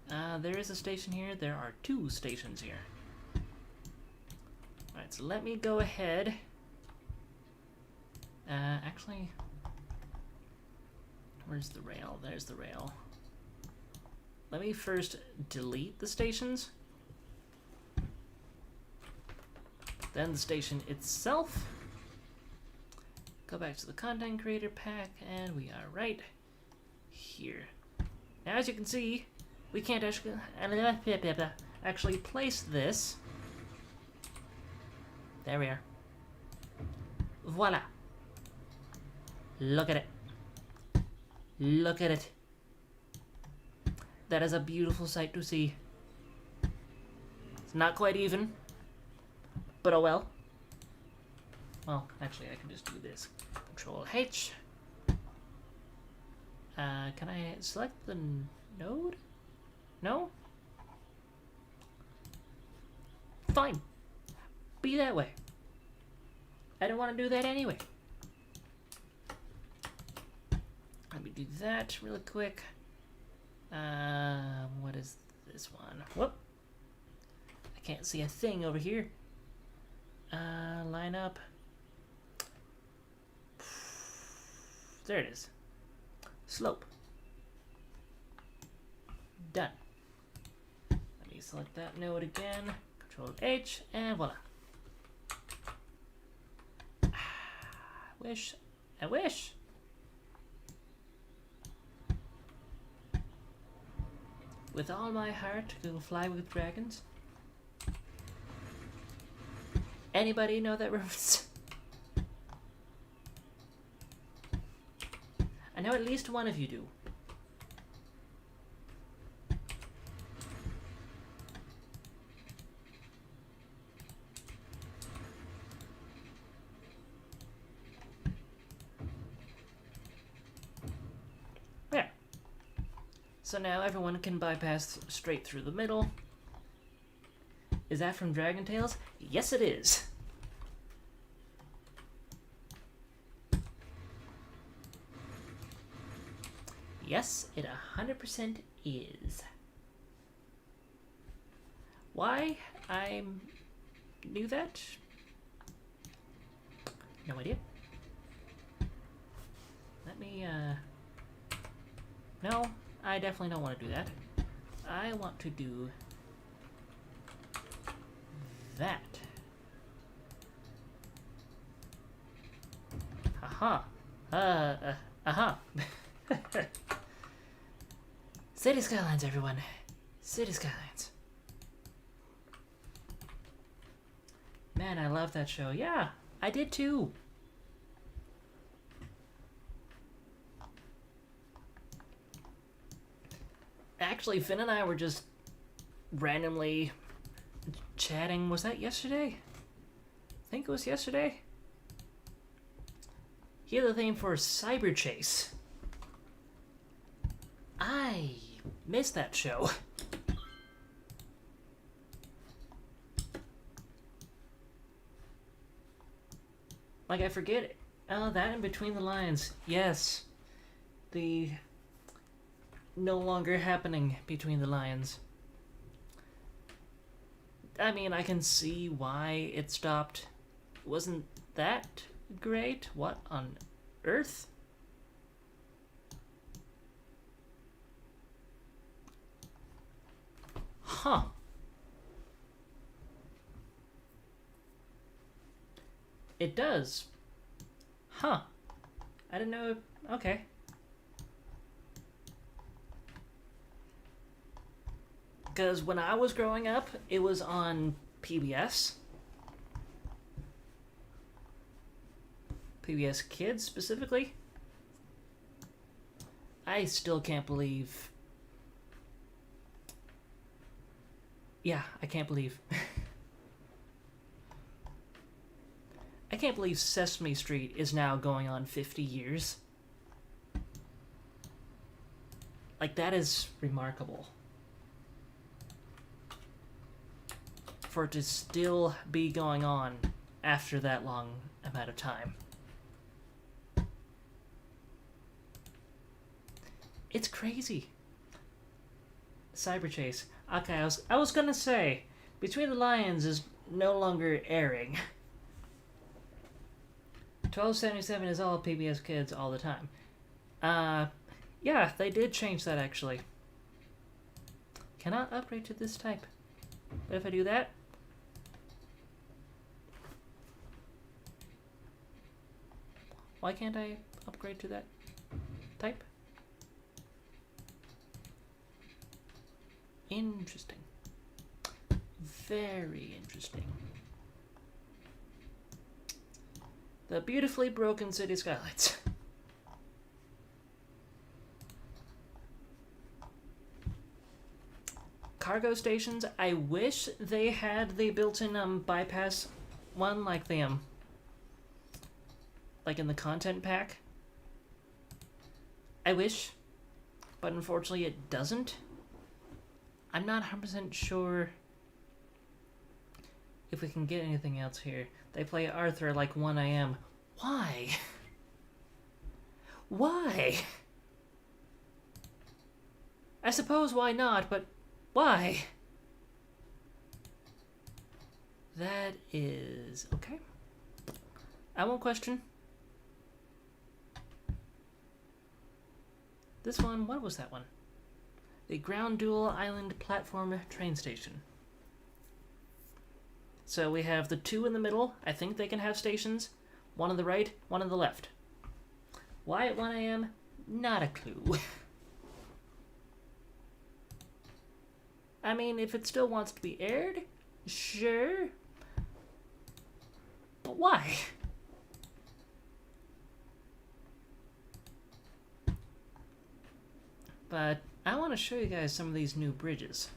There is a station here. There are 2 stations here. Alright, so let me go ahead Actually, where's the rail? There's the rail. Let me first delete the stations. Then the station itself. Go back to the content creator pack, and we are right here. Now, as you can see, we can't actually place this. There we are. Voila. Look at it. Look at it. That is a beautiful sight to see. It's not quite even, but oh well. Well, actually, I can just do this. Control H. Can I select the node? No? Fine. Be that way. I don't want to do that anyway. Let me do that really quick. What is this one? Whoop. I can't see a thing over here. Line up. There it is. Slope. Done. Let me select that node again. Control H, and voila. I wish. With all my heart, go fly with dragons. Anybody know that reference? I know at least one of you do. There. So now everyone can bypass straight through the middle. Is that from Dragon Tales? Yes, it is. Yes, it 100% is. Why I knew that? No idea. Let me, no, I definitely don't want to do that. I want to do that. Aha. Aha. City Skylines, everyone. City Skylines. Man, I love that show. Yeah, I did too. Actually, Finn and I were just randomly chatting. Was that yesterday? I think it was yesterday. He had the theme for Cyber Chase. I missed that show. Like, I forget it. Oh, that and Between the Lines. Yes. The no longer happening Between the Lines. I mean, I can see why it stopped. Wasn't that great? What on earth? Huh. It does. Huh. I didn't know. Okay. Because when I was growing up, it was on PBS. PBS Kids, specifically. I still can't believe... Yeah, I can't believe... I can't believe Sesame Street is now going on 50 years. Like, that is remarkable. For it to still be going on after that long amount of time. It's crazy. Cyber Chase. Okay, I was gonna say, Between the Lions is no longer airing. 1277 is all PBS kids all the time. Yeah, they did change that actually. Cannot upgrade to this type. But if I do that, why can't I upgrade to that type? Interesting. Very interesting. The beautifully broken city skylines. Cargo stations, I wish they had the built-in bypass one like the like in the content pack. I wish, but unfortunately it doesn't. I'm not 100% sure if we can get anything else here. They play Arthur at like 1 AM. Why? Why? I suppose why not, but why? That is... okay. I won't question. This one, what was that one? The Ground Dual Island Platform Train Station. So we have the two in the middle. I think they can have stations. One on the right, one on the left. Why at 1 AM? Not a clue. I mean, if it still wants to be aired, sure. But why? But I want to show you guys some of these new bridges.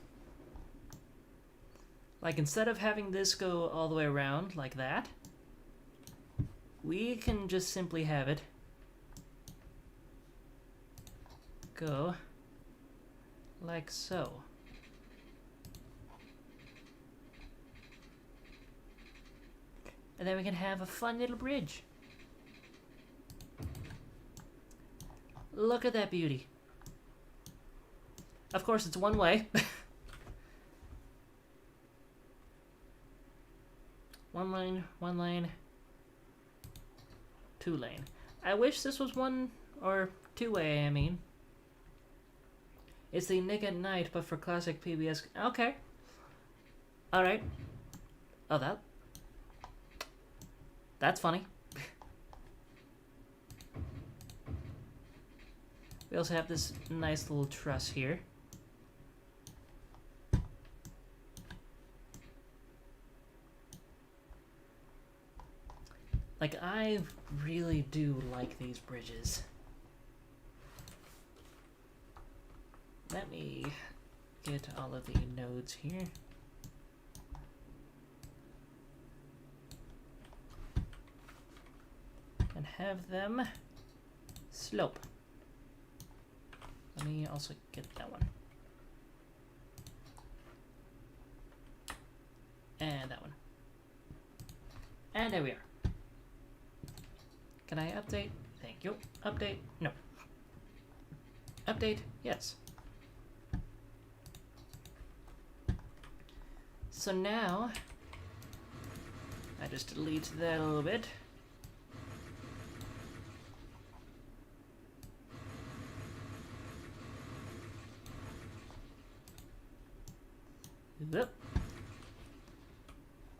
Like, instead of having this go all the way around like that, we can just simply have it go like so. And then we can have a fun little bridge. Look at that beauty. Of course, it's one way. One lane, 2 lane. I wish this was 1 or 2 way, I mean. It's the Nick at Night, but for classic PBS. Okay. Alright. Oh, that's funny. We also have this nice little truss here. Like, I really do like these bridges. Let me get all of the nodes here. And have them slope. Let me also get that one. And that one. And there we are. Can I update? Thank you. Update? No. Update? Yes. So now, I just delete that a little bit. Yep.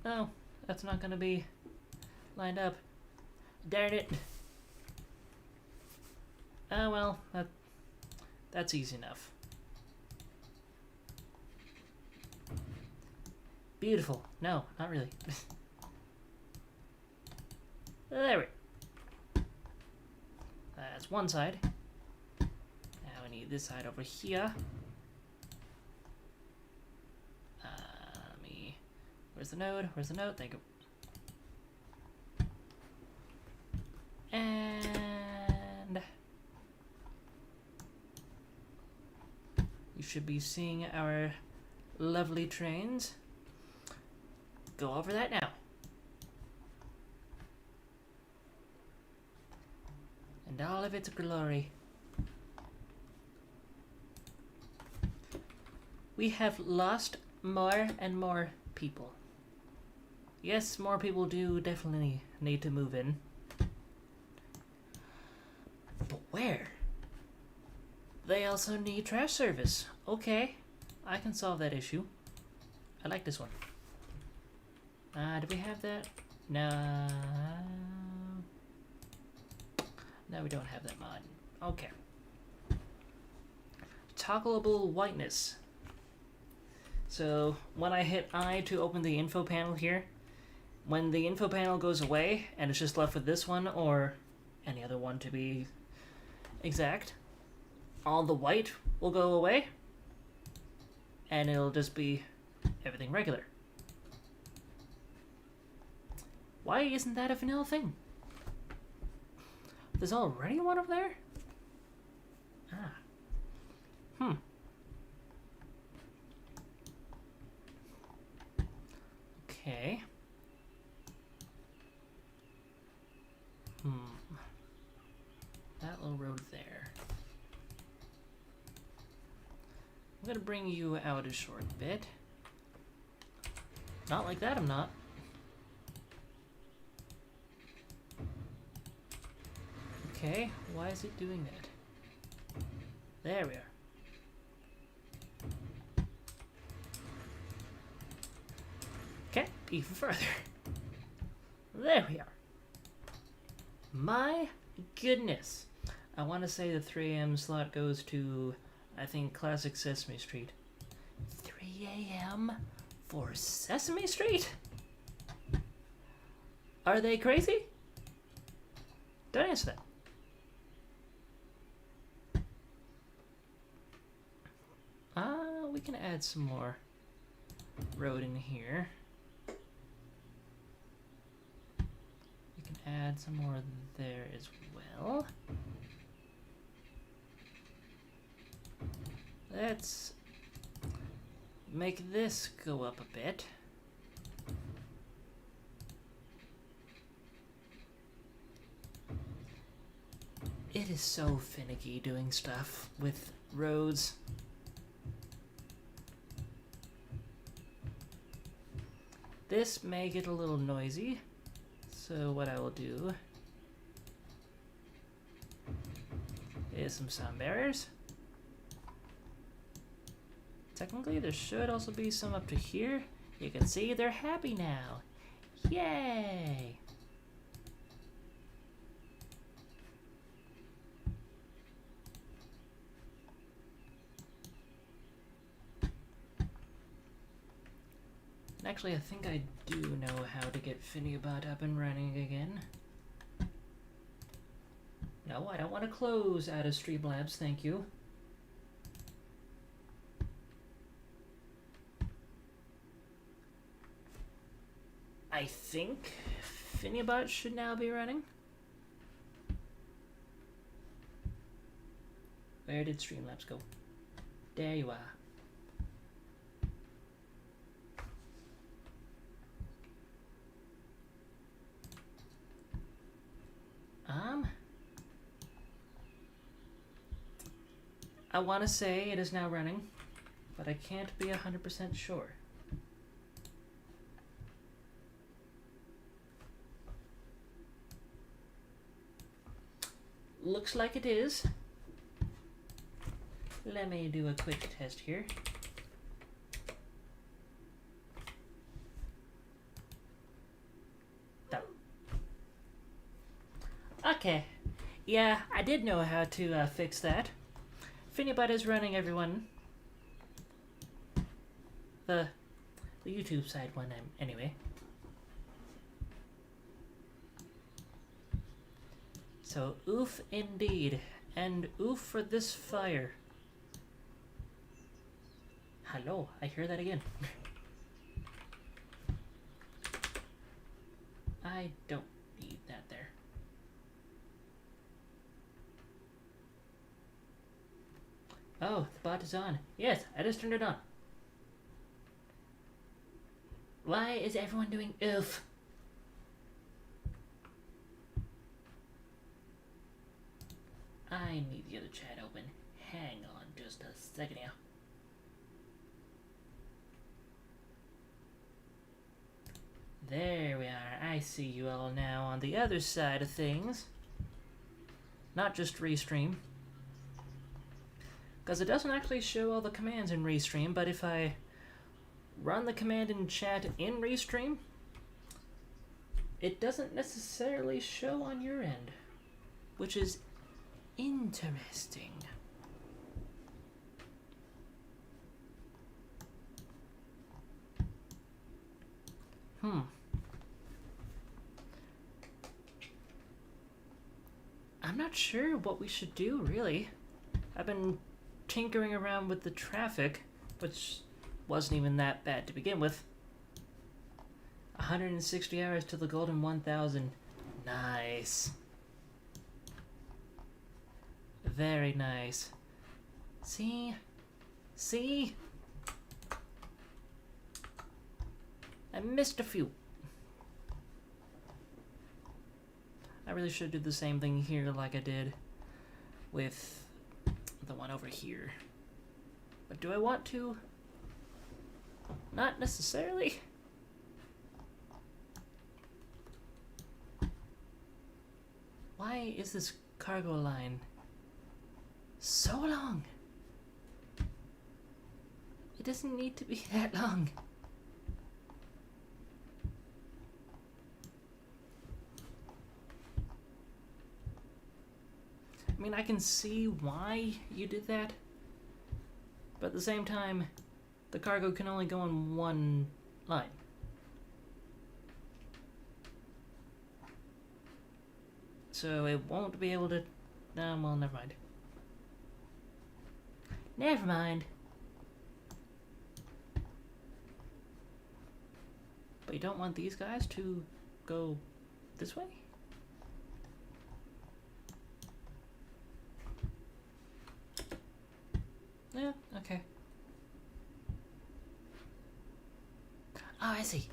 Oh, that's not gonna be lined up. Darn it. Oh well, that's easy enough. Beautiful. No, not really. There we go. That's one side. Now we need this side over here. Where's the node? Where's the node? Thank you. And you should be seeing our lovely trains. Go over that now. And all of its glory. We have lost more and more people. Yes, more people do definitely need to move in. also need trash service. Okay, I can solve that issue. I like this one. Do we have that? No. No, we don't have that mod. Okay. Toggleable whiteness. So when I hit I to open the info panel here, when the info panel goes away and it's just left with this one or any other one to be exact, all the white will go away and it'll just be everything regular. Why isn't that a vanilla thing? There's already one over there? Okay. That little road there. I'm gonna bring you out a short bit. Not like that, I'm not. Okay, why is it doing that? There we are. Okay, even further. There we are. My goodness. I want to say the 3 a.m. slot goes to, I think, Classic Sesame Street. 3 a.m. for Sesame Street? Are they crazy? Don't answer that. We can add some more road in here. We can add some more there as well. Let's make this go up a bit. It is so finicky doing stuff with roads. This may get a little noisy, so what I will do is some sound barriers. Technically, there should also be some up to here. You can see they're happy now. Yay! Actually, I think I do know how to get Finibot up and running again. No, I don't want to close out of Streamlabs, thank you. I think Finibot should now be running. Where did Streamlabs go? There you are. I want to say it is now running, but I can't be 100% sure. Looks like it is. Let me do a quick test here. Done. Okay. Yeah, I did know how to fix that. Finibot is running, everyone. The YouTube side one, anyway. So, oof indeed. And oof for this fire. Hello, I hear that again. I don't need that there. Oh, the bot is on. Yes, I just turned it on. Why is everyone doing oof? I need the other chat open. Hang on just a second here. There we are. I see you all now on the other side of things. Not just Restream. Because it doesn't actually show all the commands in Restream, but if I run the command in chat in Restream, it doesn't necessarily show on your end, which is interesting. I'm not sure what we should do, really. I've been tinkering around with the traffic, which wasn't even that bad to begin with. 160 hours to the golden 1000. Nice. Very nice. See? See? I missed a few. I really should do the same thing here like I did with the one over here. But do I want to? Not necessarily. Why is this cargo line so long? It doesn't need to be that long. I mean, I can see why you did that, but at the same time, the cargo can only go on one line. So it won't be able to... well, never mind. Never mind. But you don't want these guys to go this way? Yeah, okay. Oh, I see.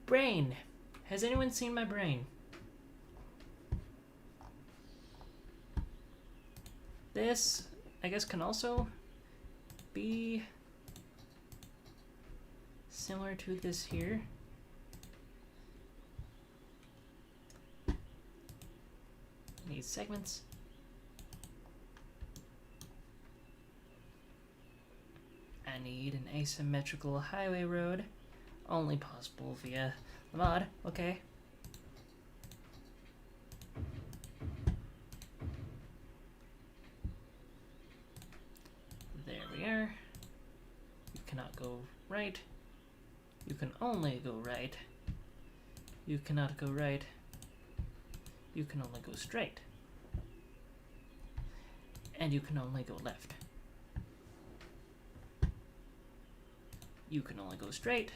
Brain. Has anyone seen my brain? This, I guess, can also be similar to this here. Need segments. I need an asymmetrical highway road, only possible via the mod. Okay. There we are. You cannot go right. You can only go right. You cannot go right. You can only go straight. And you can only go left. You can only go straight,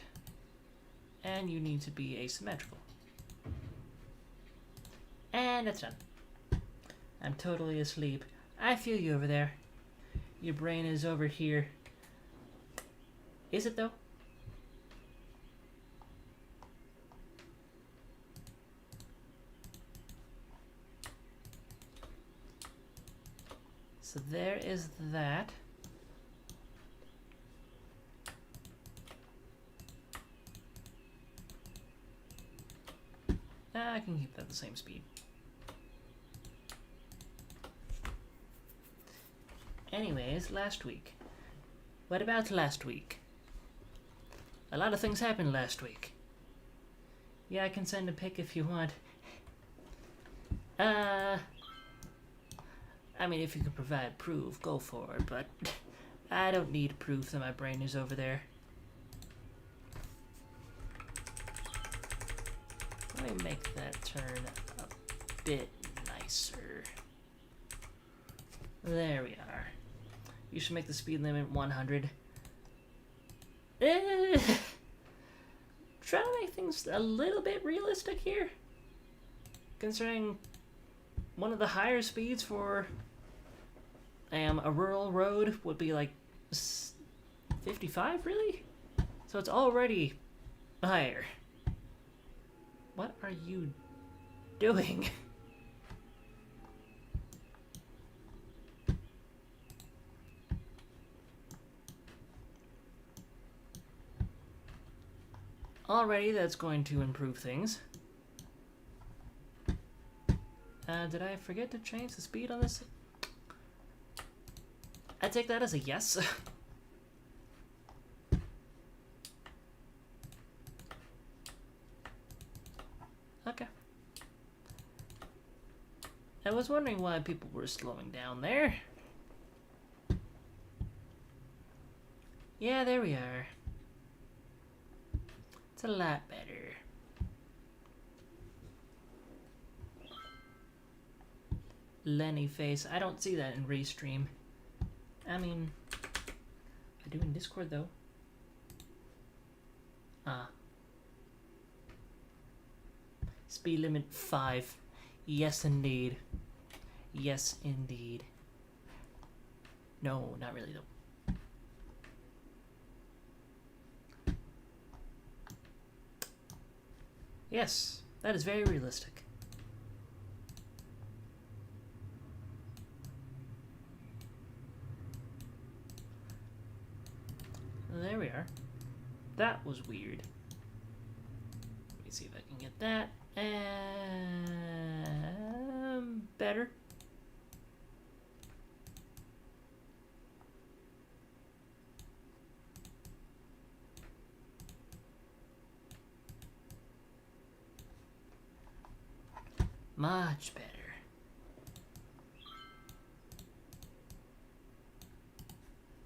and you need to be asymmetrical. And that's done. I'm totally asleep. I feel you over there. Your brain is over here. Is it though? So there is that. I can keep that the same speed. Anyways, last week. What about last week? A lot of things happened last week. Yeah, I can send a pic if you want. I mean, if you can provide proof, go for it, but I don't need proof that my brain is over there. Let me make that turn a bit nicer. There we are. You should make the speed limit 100. Try to make things a little bit realistic here. Considering one of the higher speeds for a rural road would be like 55, really? So it's already higher. What are you doing? Alrighty, that's going to improve things. Did I forget to change the speed on this? I take that as a yes. Okay. I was wondering why people were slowing down there. Yeah, there we are. It's a lot better. Lenny face. I don't see that in Restream. I mean, I do in Discord though. Speed limit 5. Yes, indeed. Yes, indeed. No, not really though. Yes, that is very realistic. There we are. That was weird. Let me see if I can get that. Better. Much better.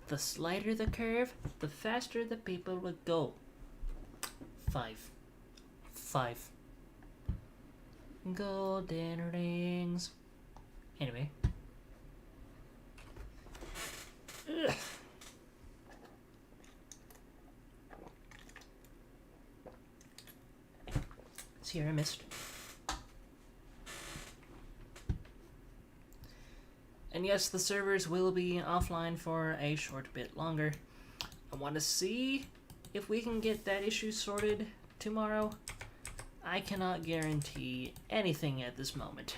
The slighter the curve, the faster the people would go. 5. Golden rings. Anyway. Ugh. Sierra missed. And yes, the servers will be offline for a short bit longer. I want to see if we can get that issue sorted tomorrow. I cannot guarantee anything at this moment.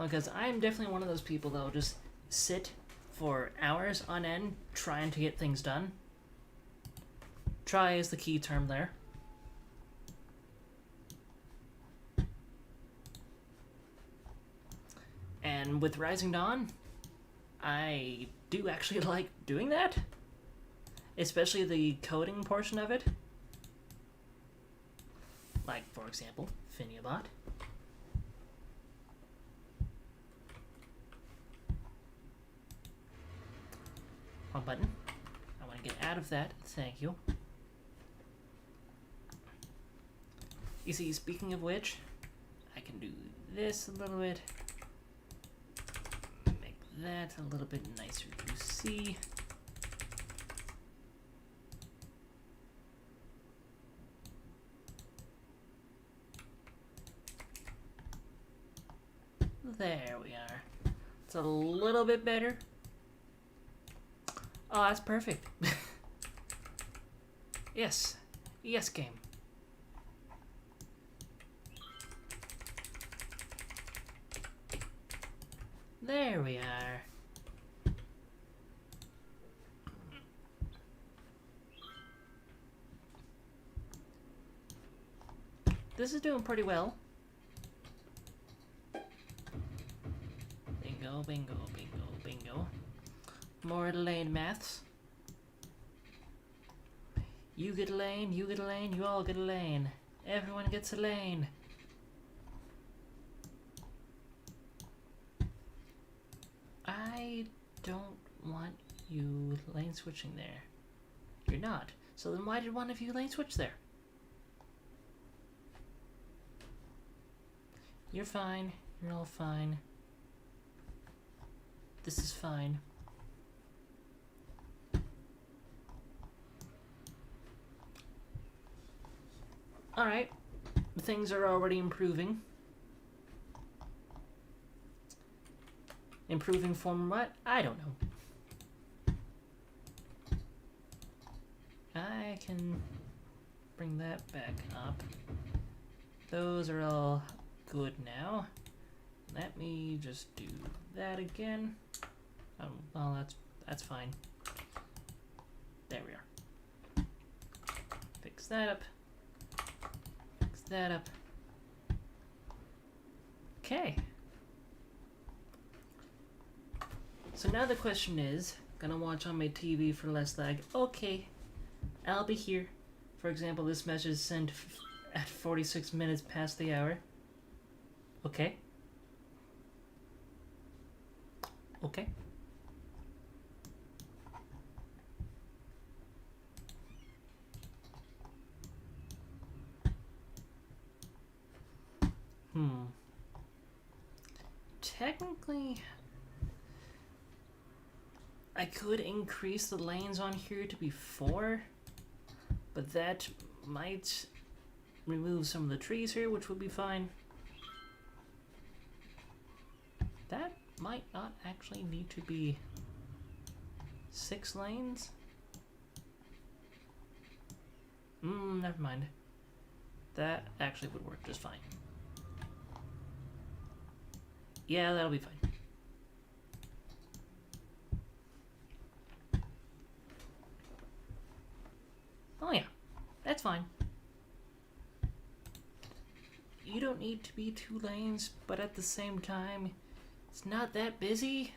Because I'm definitely one of those people that will just sit for hours on end trying to get things done. Try is the key term there. And with Rising Dawn, I do actually like doing that. Especially the coding portion of it. Like, for example, Finiabot. Wrong button. I want to get out of that. Thank you. You see, speaking of which, I can do this a little bit. Make that a little bit nicer to see. There we are. It's a little bit better. Oh, that's perfect. Yes. Yes, game. There we are. This is doing pretty well. Bingo, bingo, bingo, bingo. More lane maths. You get a lane, you get a lane, you all get a lane. Everyone gets a lane. I don't want you lane switching there. You're not. So then why did one of you lane switch there? You're fine. You're all fine. This is fine. Alright. Things are already improving. Improving from what? I don't know. I can bring that back up. Those are all good now. Let me just do that again. Well, that's fine. There we are. Fix that up. that up. Okay. So now the question is, gonna watch on my TV for less lag. Okay, I'll be here. For example, this message is sent at 46 minutes past the hour. Okay. Okay. Technically, I could increase the lanes on here to be 4, but that might remove some of the trees here, which would be fine. That might not actually need to be 6 lanes. Never mind. That actually would work just fine. Yeah, that'll be fine. Oh yeah, that's fine. You don't need to be 2 lanes, but at the same time, it's not that busy.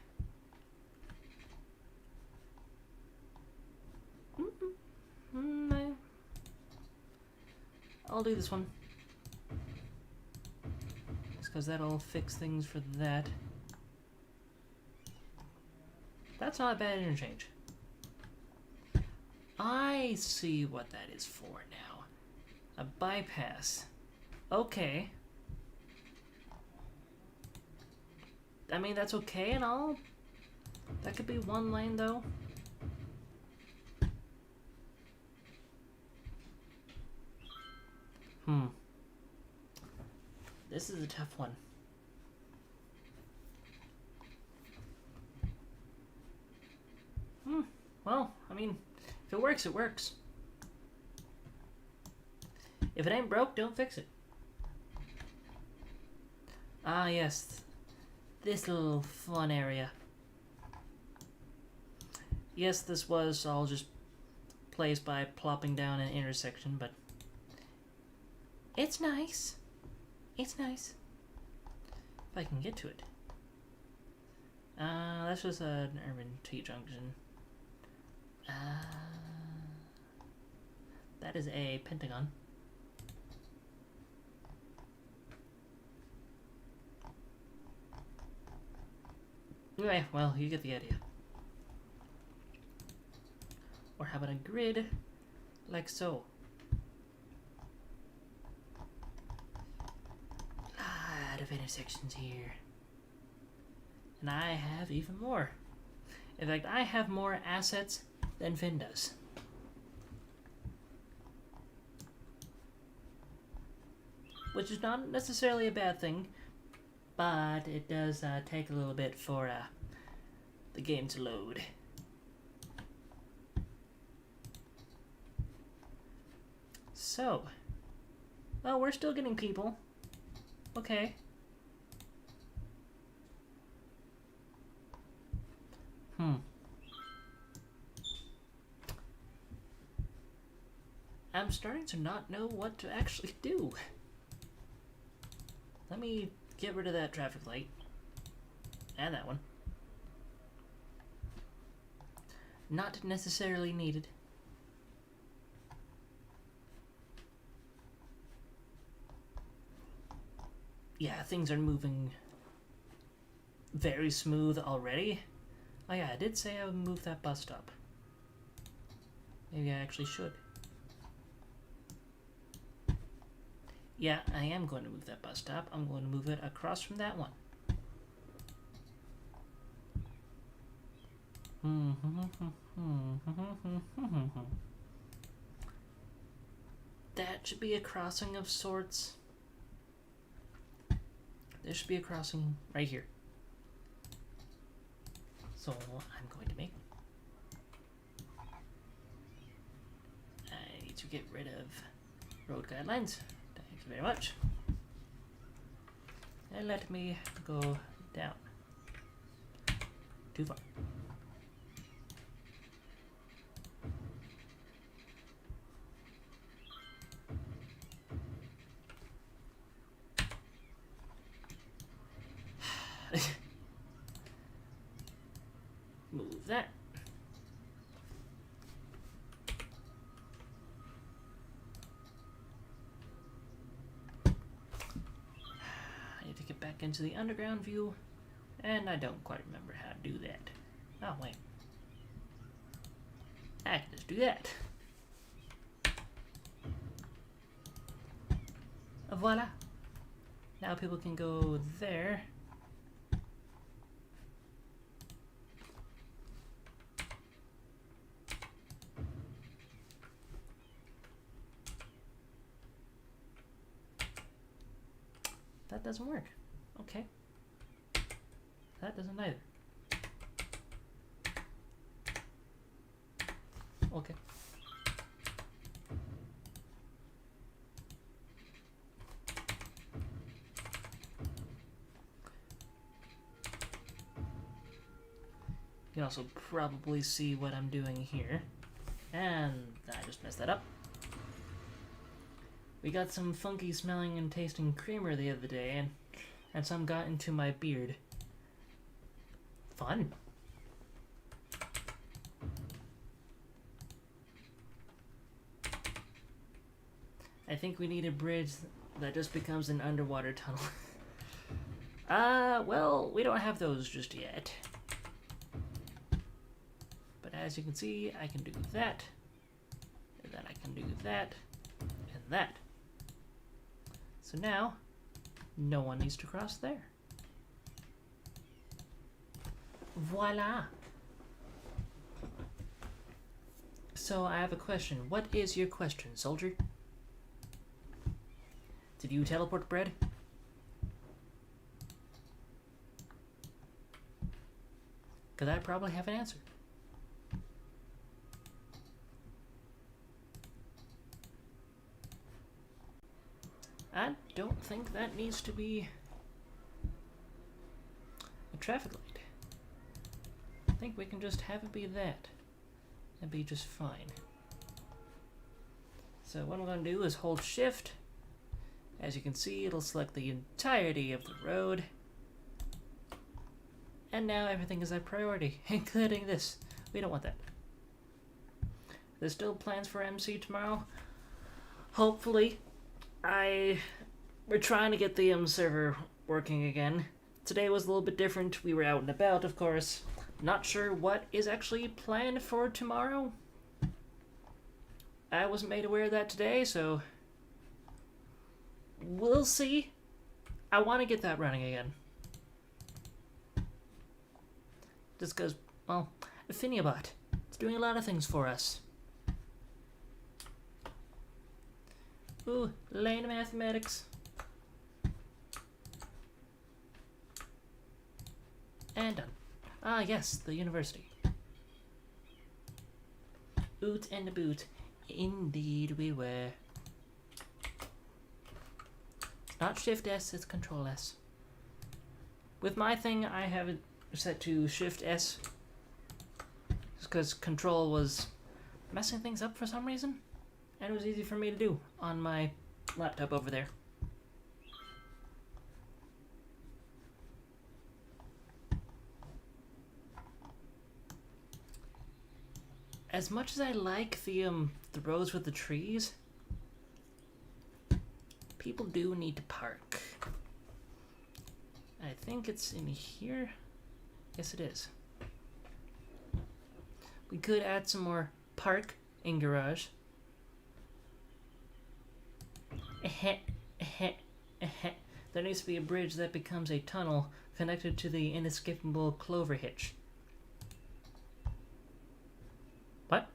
I'll do this one. Because that'll fix things for that. That's not a bad interchange. I see what that is for now. A bypass. Okay. I mean, that's okay and all. That could be 1 lane though. This is a tough one. Well, I mean, if it works, it works. If it ain't broke, don't fix it. Ah, yes. This little fun area. Yes, this was all just placed by plopping down an intersection, but it's nice. It's nice. If I can get to it. That's just an urban T-junction. That is a pentagon. Anyway, well, you get the idea. Or how about a grid, like so. Lot of intersections here. And I have even more. In fact, I have more assets than Finn does. Which is not necessarily a bad thing, but it does take a little bit for the game to load. So, well, we're still getting people. Okay. I'm starting to not know what to actually do. Let me get rid of that traffic light. And that one. Not necessarily needed. Yeah, things are moving very smooth already. Oh yeah, I did say I would move that bus stop. Maybe I actually should. Yeah, I am going to move that bus stop. I'm going to move it across from that one. That should be a crossing of sorts. There should be a crossing right here. So I'm going to make... I need to get rid of road guidelines. Thank you very much. And let me go down. Too far. Move that. I need to get back into the underground view, and I don't quite remember how to do that. Oh, wait. I can just do that. Voila. Now people can go there. That doesn't work. Okay. That doesn't either. Okay. You can also probably see what I'm doing here. And I just messed that up. We got some funky smelling and tasting creamer the other day, and some got into my beard. Fun. I think we need a bridge that just becomes an underwater tunnel. Well, we don't have those just yet. But as you can see, I can do that, and then I can do that, and that. So now, no one needs to cross there. Voila! So I have a question. What is your question, soldier? Did you teleport bread? Because I probably have an answer. I don't think that needs to be a traffic light. I think we can just have it be that and be just fine. So what I'm going to do is hold shift. As you can see, it'll select the entirety of the road. And now everything is a priority, including this. We don't want that. There's still plans for MC tomorrow. Hopefully. We're trying to get the server working again. Today was a little bit different. We were out and about, of course. Not sure what is actually planned for tomorrow. I wasn't made aware of that today, so we'll see. I want to get that running again. Just because, well, Afiniabot, it's doing a lot of things for us. Ooh, lane of mathematics. And done. Ah, yes, the university. Oot and a boot. Indeed we were. It's not Shift S, it's Control S. With my thing, I have it set to Shift S. Just because Control was messing things up for some reason. And it was easy for me to do on my laptop over there. As much as I like the roads with the trees, people do need to park. I think it's in here. Yes, it is. We could add some more park in garage. There needs to be a bridge that becomes a tunnel connected to the inescapable clover hitch. What?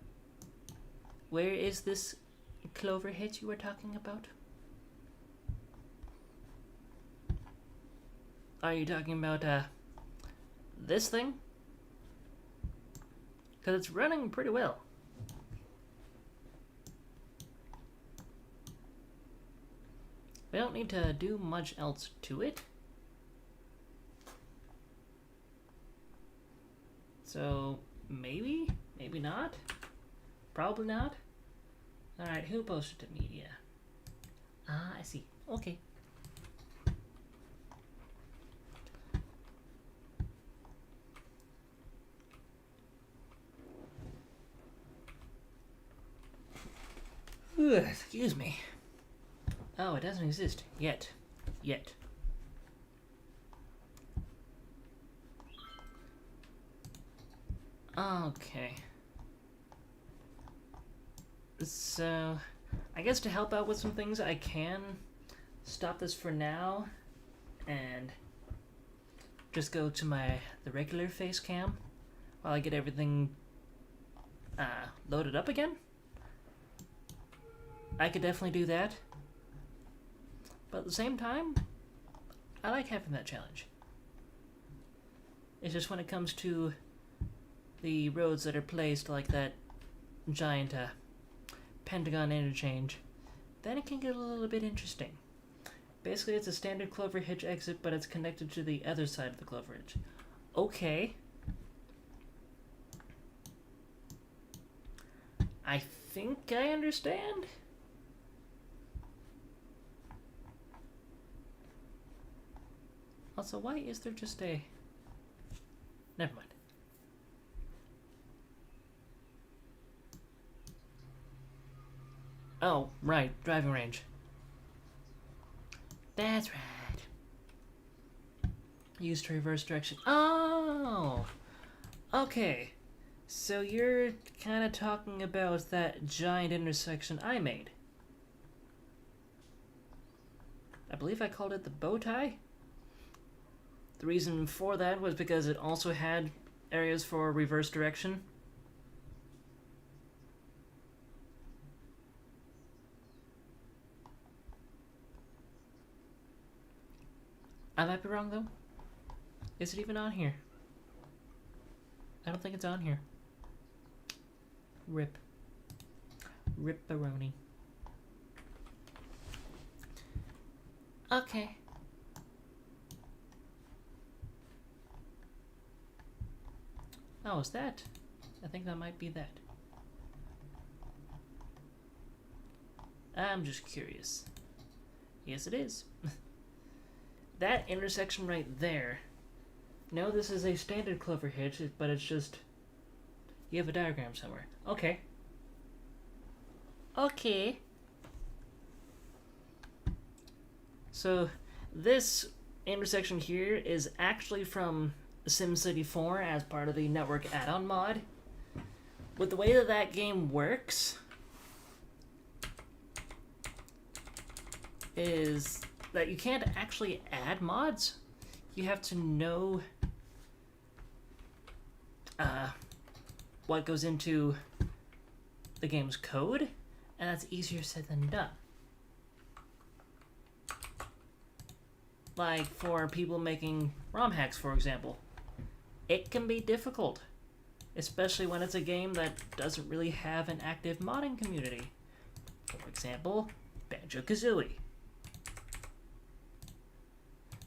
Where is this clover hitch you were talking about? Are you talking about this thing? Because it's running pretty well. We don't need to do much else to it. So, maybe? Maybe not? Probably not? Alright, who posted to media? Ah, I see. Okay. Excuse me. Oh, it doesn't exist yet. Yet. Okay. So, I guess to help out with some things, I can stop this for now and just go to the regular face cam while I get everything loaded up again. I could definitely do that. But at the same time, I like having that challenge. It's just when it comes to the roads that are placed like that giant Pentagon interchange, then it can get a little bit interesting. Basically, it's a standard Clover Hitch exit, but it's connected to the other side of the Clover Hitch. Okay. I think I understand. Also, why is there just a... Never mind. Oh, right. Driving range. That's right. Used to reverse direction. Oh! Okay. So you're kind of talking about that giant intersection I made. I believe I called it the bow tie. The reason for that was because it also had areas for reverse direction. I might be wrong though. Is it even on here? I don't think it's on here. Rip. Rip-a-roni. Okay. Oh, is that? I think that might be that. I'm just curious. Yes, it is. That intersection right there. No, this is a standard Clover Hitch, but it's just... You have a diagram somewhere. Okay. Okay. So, this intersection here is actually from SimCity 4 as part of the Network add-on mod. With the way that that game works is that you can't actually add mods. You have to know what goes into the game's code, and that's easier said than done. Like for people making ROM hacks, for example, it can be difficult, especially when it's a game that doesn't really have an active modding community. For example, Banjo-Kazooie.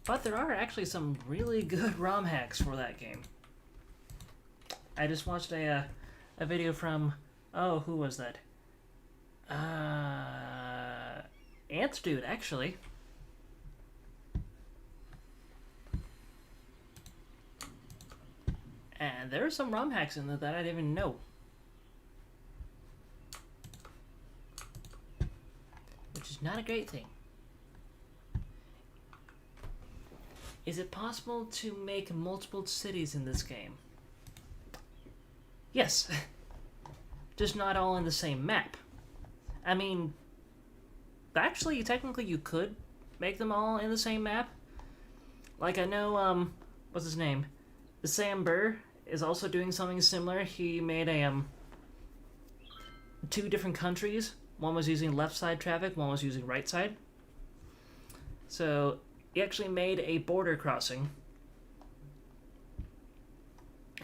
But there are actually some really good ROM hacks for that game. I just watched a video from, oh, who was that? Ants Dude, actually. And there are some ROM hacks in there that I didn't even know. Which is not a great thing. Is it possible to make multiple cities in this game? Yes. Just not all in the same map. I mean, actually, technically you could make them all in the same map. Like, I know, what's his name? Sam Burr is also doing something similar. He made a, 2 different countries. One was using left side traffic, one was using right side. So, he actually made a border crossing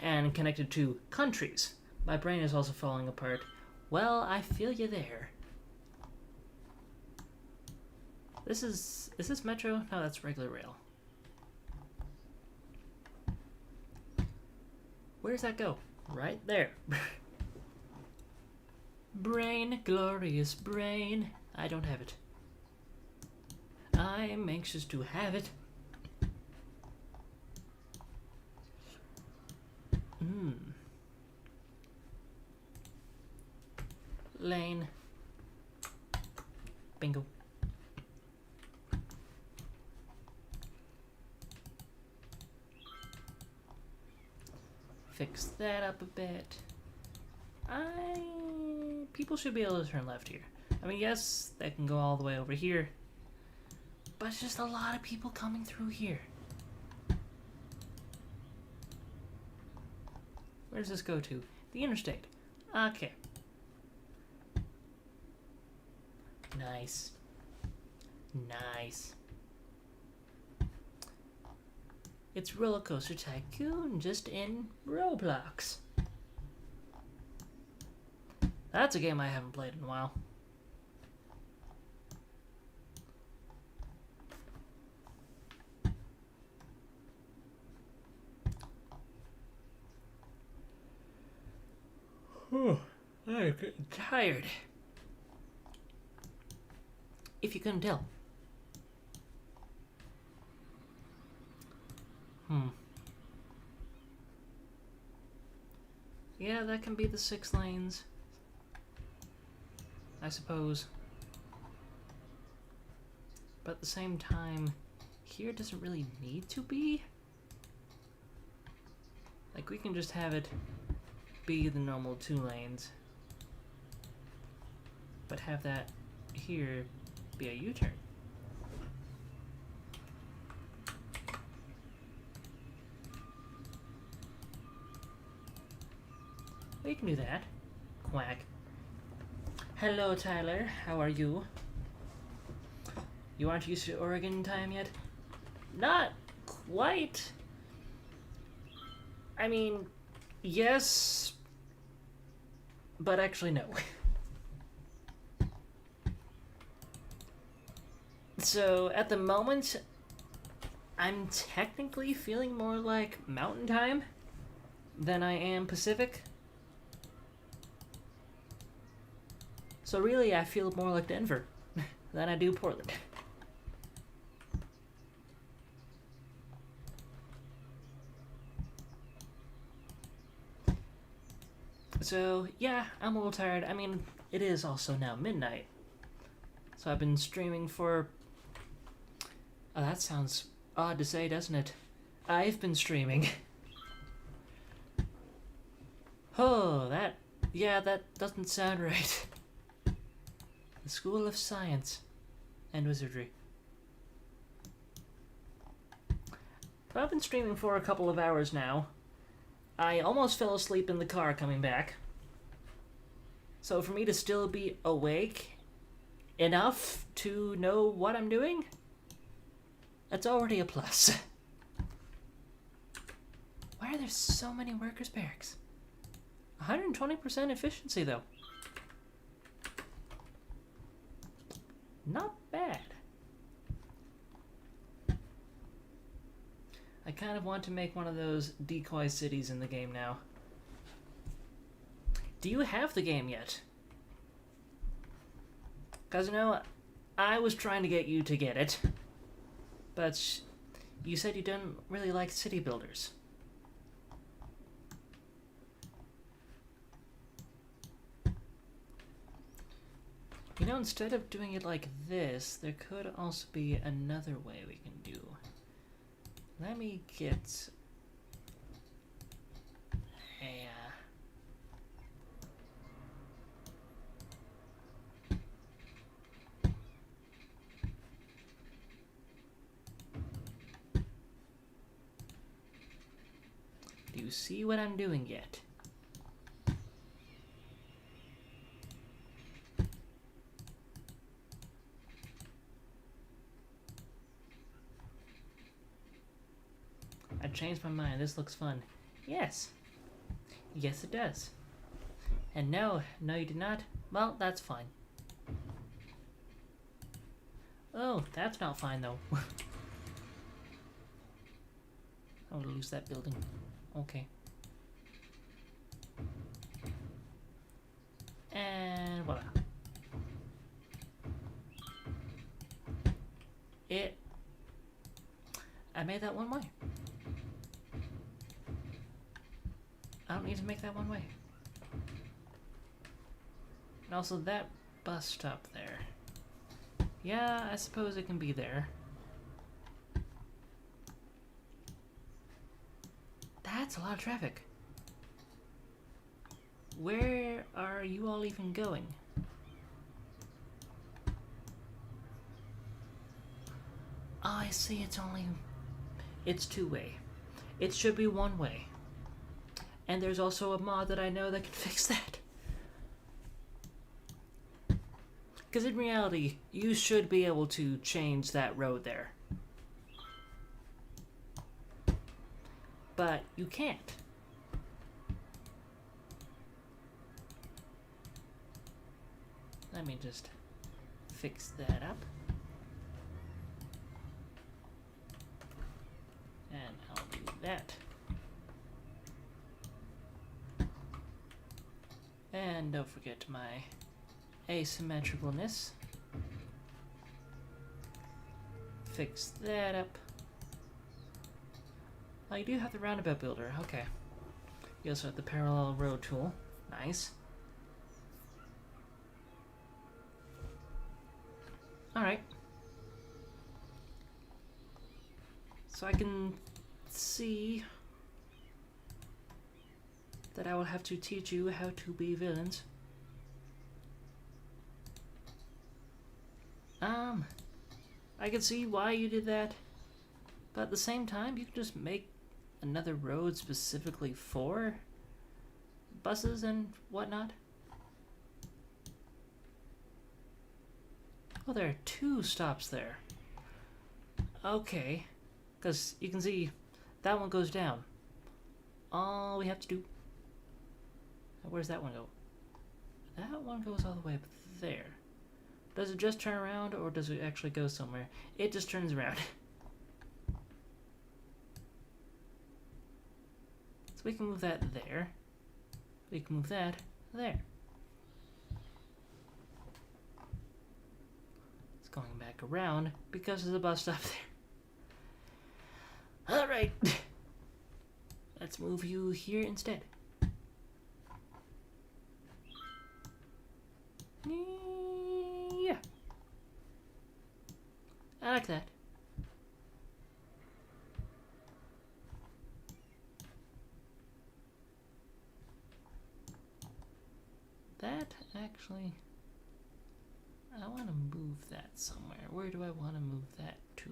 and connected 2 countries. My brain is also falling apart. Well, I feel you there. Is this Metro? No, that's regular rail. Where does that go? Right there. Brain, glorious brain. I don't have it. I am anxious to have it. Lane. Bingo. Fix that up a bit. People should be able to turn left here. I mean, yes, they can go all the way over here, but it's just a lot of people coming through here. Where does this go to? The interstate. Okay. Nice. Nice. It's Roller Coaster Tycoon, just in Roblox. That's a game I haven't played in a while. I'm getting tired. If you couldn't tell. Yeah, that can be the 6 lanes, I suppose. But at the same time, here doesn't really need to be. Like, we can just have it be the normal 2 lanes, but have that here be a U-turn. We can do that. Quack. Hello, Tyler. How are you? You aren't used to Oregon time yet? Not quite. I mean, yes, but actually no. So, at the moment, I'm technically feeling more like Mountain Time than I am Pacific. So really, I feel more like Denver than I do Portland. So, yeah, I'm a little tired. I mean, it is also now midnight. So I've been streaming for... Oh, that sounds odd to say, doesn't it? I've been streaming. Oh, that... Yeah, that doesn't sound right. The School of Science and Wizardry. But I've been streaming for a couple of hours now. I almost fell asleep in the car coming back. So for me to still be awake enough to know what I'm doing, that's already a plus. Why are there so many workers' barracks? 120% efficiency, though. Not bad. I kind of want to make one of those decoy cities in the game now. Do you have the game yet? Because, you know, I was trying to get you to get it, but you said you didn't really like city builders. You know, instead of doing it like this, there could also be another way we can do. Let me get a... Do you see what I'm doing yet? I changed my mind. This looks fun. Yes. Yes, it does. And no, you did not. Well, that's fine. Oh, that's not fine, though. I'm gonna lose that building. Okay. And voila. I made that one way. I don't need to make that one way. And also that bus stop there. Yeah, I suppose it can be there. That's a lot of traffic. Where are you all even going? Oh, I see, it's two-way. It should be one way. And there's also a mod that I know that can fix that. Because in reality, you should be able to change that road there. But you can't. Let me just fix that up. And I'll do that. And don't forget my asymmetricalness. Fix that up. Oh, you do have the roundabout builder. Okay. You also have the parallel road tool. Nice. Alright. So I can see that I will have to teach you how to be villains. I can see why you did that, but at the same time, you can just make another road specifically for buses and whatnot. Oh, there are 2 stops there. Okay, because you can see that one goes down. All we have to do... Where's that one go? That one goes all the way up there. Does it just turn around, or does it actually go somewhere? It just turns around. So we can move that there. We can move that there. It's going back around because of the bus stop there. Alright. Let's move you here instead. Yeah. I like that. That actually... I want to move that somewhere. Where do I want to move that to?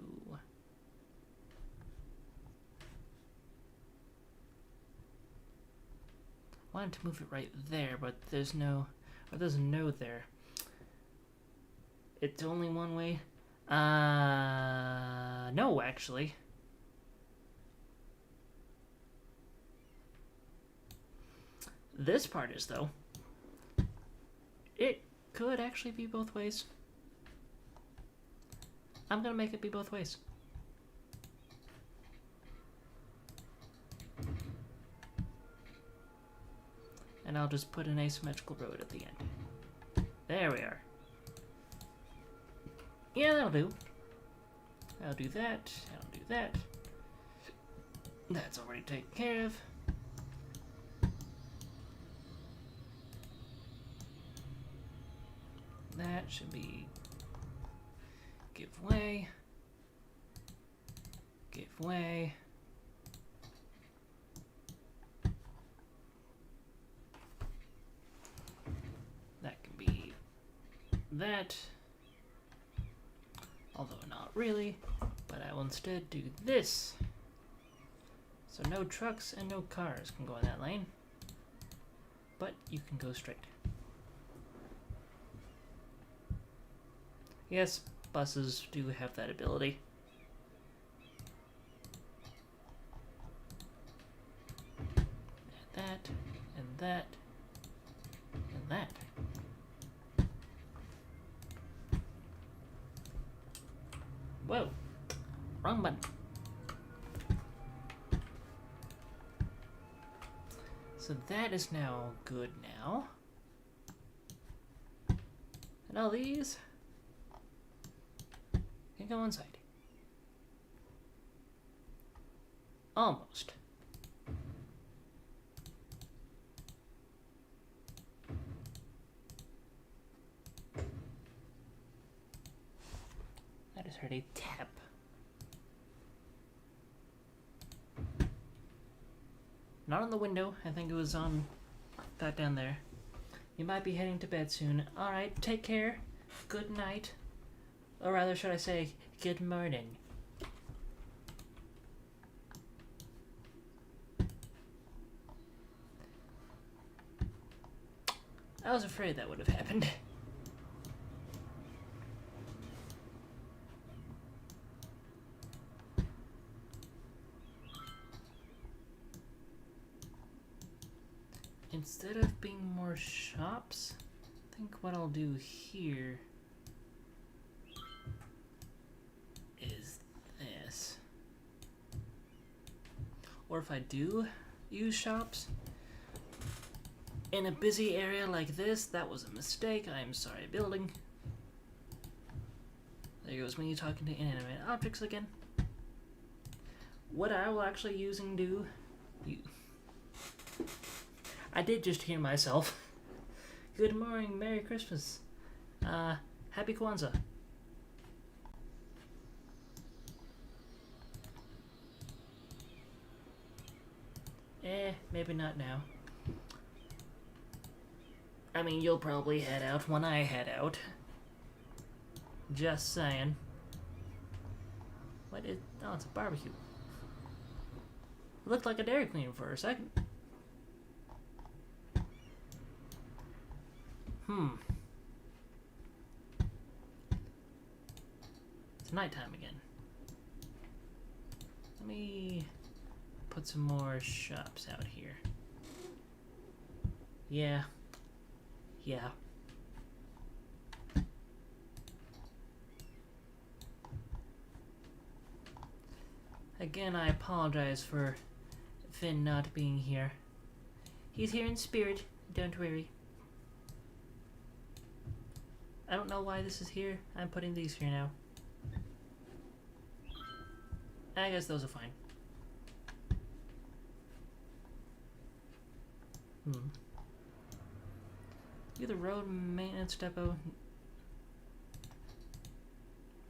I wanted to move it right there, but there's no... Or there's a node there. It's only one way? No, actually. This part is, though. It could actually be both ways. I'm gonna make it be both ways. And I'll just put an asymmetrical road at the end. There we are. Yeah, that'll do. I'll do that. I'll do that. That's already taken care of. That should be give way. Give way. That can be that. Although not really, but I will instead do this. So no trucks and no cars can go in that lane, but you can go straight. Yes, buses do have that ability. And that, and that, and that. Whoa, wrong button. So that is now good now. And all these can go inside. Almost. just heard a tap. Not on the window. I think it was on that down there. You might be heading to bed soon. Alright, take care. Good night. Or rather, should I say, good morning. I was afraid that would have happened. Instead of being more shops, I think what I'll do here is this. Or if I do use shops in a busy area like this, that was a mistake. I am sorry, building. There goes me talking to inanimate objects again. What I will actually use and do... I did just hear myself. Good morning, Merry Christmas. Happy Kwanzaa. Maybe not now. I mean, you'll probably head out when I head out. Just saying. What is... Oh, it's a barbecue. It looked like a Dairy Queen for a second. It's nighttime again. Let me put some more shops out here. Yeah. Again, I apologize for Finn not being here. He's here in spirit, don't worry. I don't know why this is here. I'm putting these here now. I guess those are fine. You the road maintenance depot?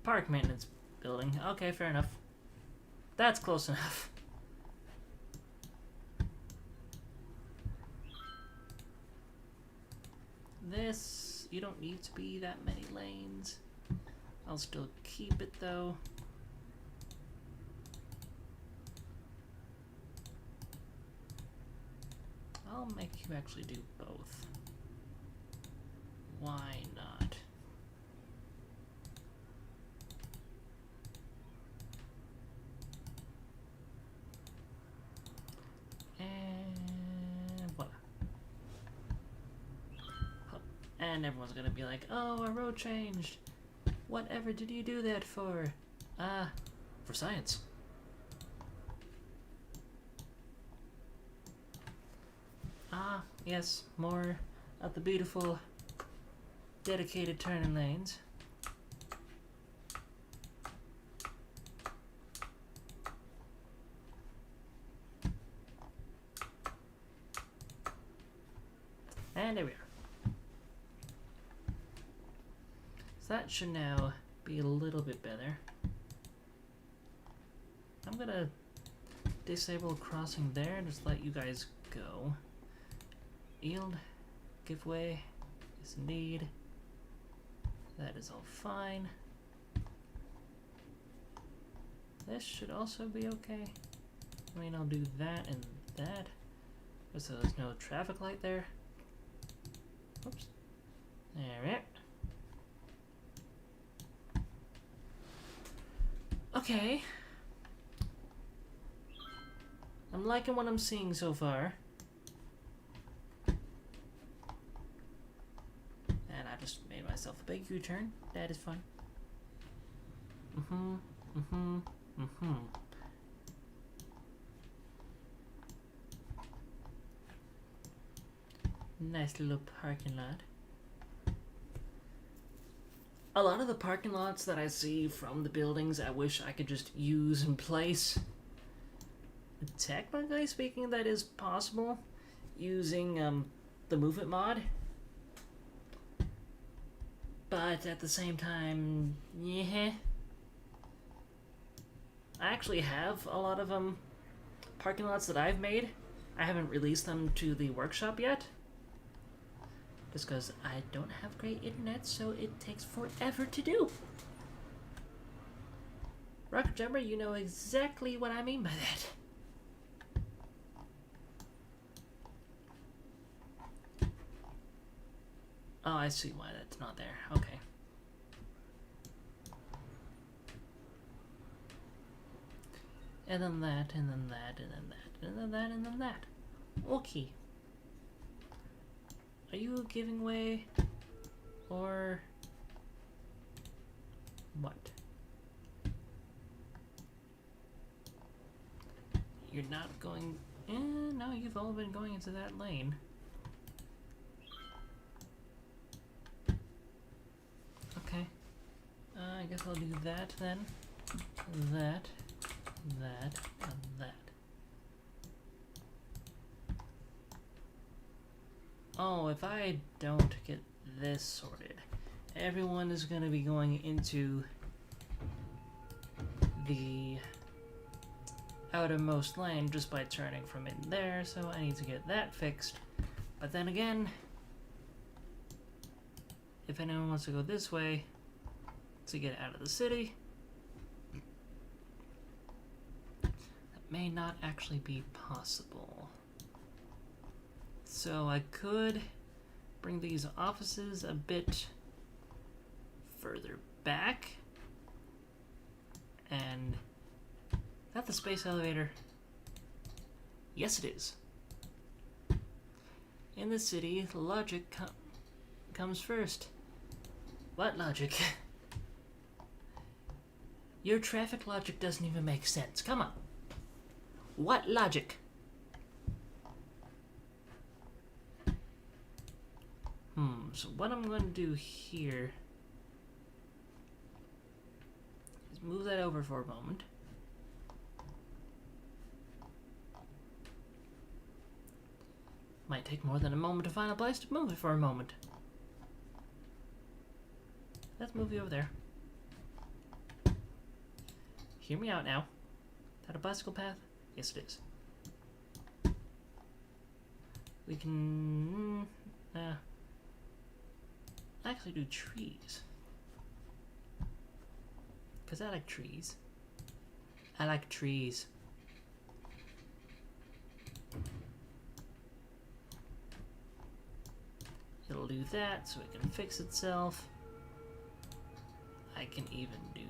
Park maintenance building. Okay, fair enough. That's close enough. This, you don't need to be that many lanes. I'll still keep it though. I'll make you actually do both. Why not? And voila. And everyone's gonna be like, oh, our road changed. Whatever did you do that for? For science. Yes, more of the beautiful dedicated turning lanes. And there we are. So that should now be a little bit better. I'm gonna disable crossing there and just let you guys go. Yield, give way, yes indeed. That is all fine. This should also be okay. I mean, I'll do that and that. So there's no traffic light there. Oops. Alright. Okay. I'm liking what I'm seeing so far. Just made myself a big U-turn. That is fun. Nice little parking lot. A lot of the parking lots that I see from the buildings, I wish I could just use in place. Technically speaking, that is possible using the movement mod. But at the same time, yeah. I actually have a lot of parking lots that I've made. I haven't released them to the workshop yet. Just because I don't have great internet, so it takes forever to do. Rocket Jumper, you know exactly what I mean by that. Oh, I see why that's not there. Okay. And then that, and then that, and then that, and then that, and then that. Okay. Are you giving way? Or what? You're not going... no, you've all been going into that lane. Okay. I guess I'll do that then. That. That. And that. Oh, if I don't get this sorted, everyone is going to be going into the outermost lane just by turning from in there, so I need to get that fixed. But then again, if anyone wants to go this way to get out of the city, that may not actually be possible. So I could bring these offices a bit further back. And is that the space elevator? Yes, it is. In the city, logic comes first. What logic? Your traffic logic doesn't even make sense. Come on. What logic? So what I'm going to do here is move that over for a moment. Might take more than a moment to find a place to move it for a moment. Let's move you over there. Hear me out now. Is that a bicycle path? Yes, it is. We can... actually do trees. Because I like trees. I like trees. It'll do that so it can fix itself. I can even do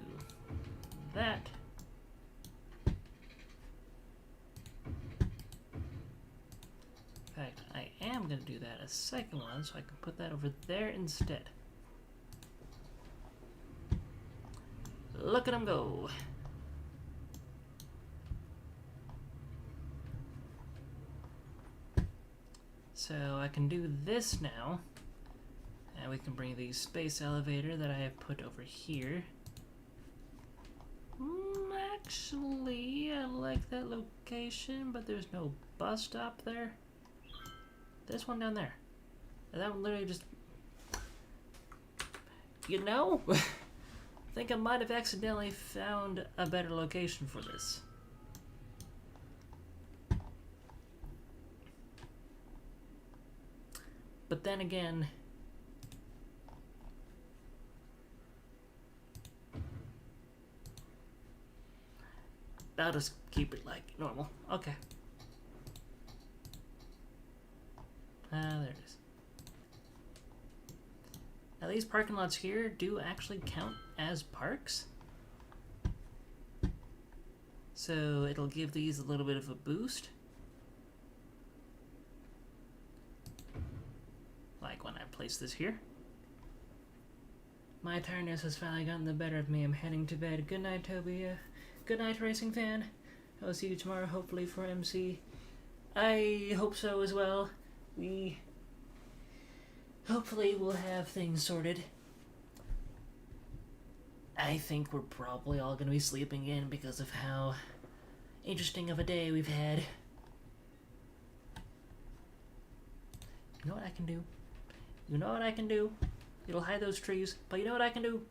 that. In fact, I am going to do that a second one so I can put that over there instead. Look at them go. So I can do this now. And we can bring the space elevator that I have put over here. Actually, I like that location, but there's no bus stop there. This one down there. And that one literally just... You know? I think I might have accidentally found a better location for this. But then again... I'll just keep it like normal. Okay. There it is. Now these parking lots here do actually count as parks. So it'll give these a little bit of a boost. Like when I place this here. My tiredness has finally gotten the better of me. I'm heading to bed. Good night, Toby. Good night, racing fan. I'll see you tomorrow, hopefully, for MC. I hope so as well. We hopefully will have things sorted. I think we're probably all going to be sleeping in because of how interesting of a day we've had. You know what I can do? You know what I can do? It'll hide those trees, but you know what I can do?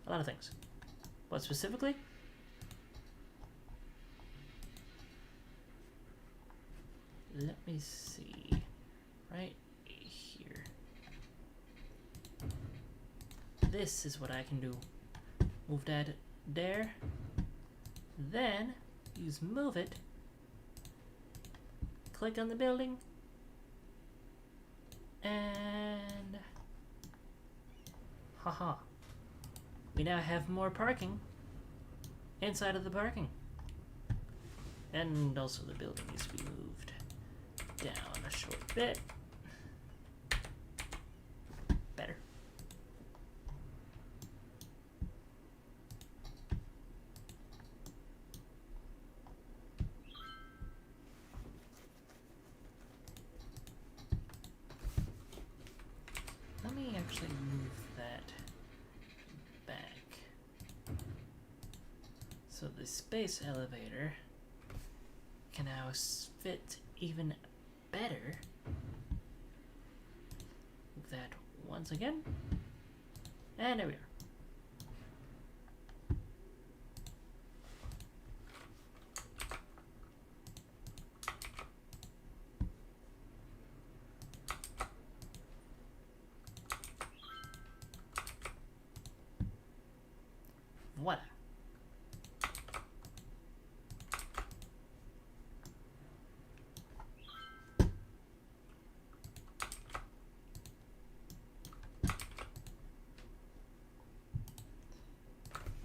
A lot of things. What specifically? me see. Right here. This is what I can do. Move that there. Then use move it. Click on the building. And haha. We now have more parking inside of the parking. And also the building needs to be moved down a short bit. Better. Let me actually move that back. So the space elevator can now fit even better. Move that once again. And there we are. Voila.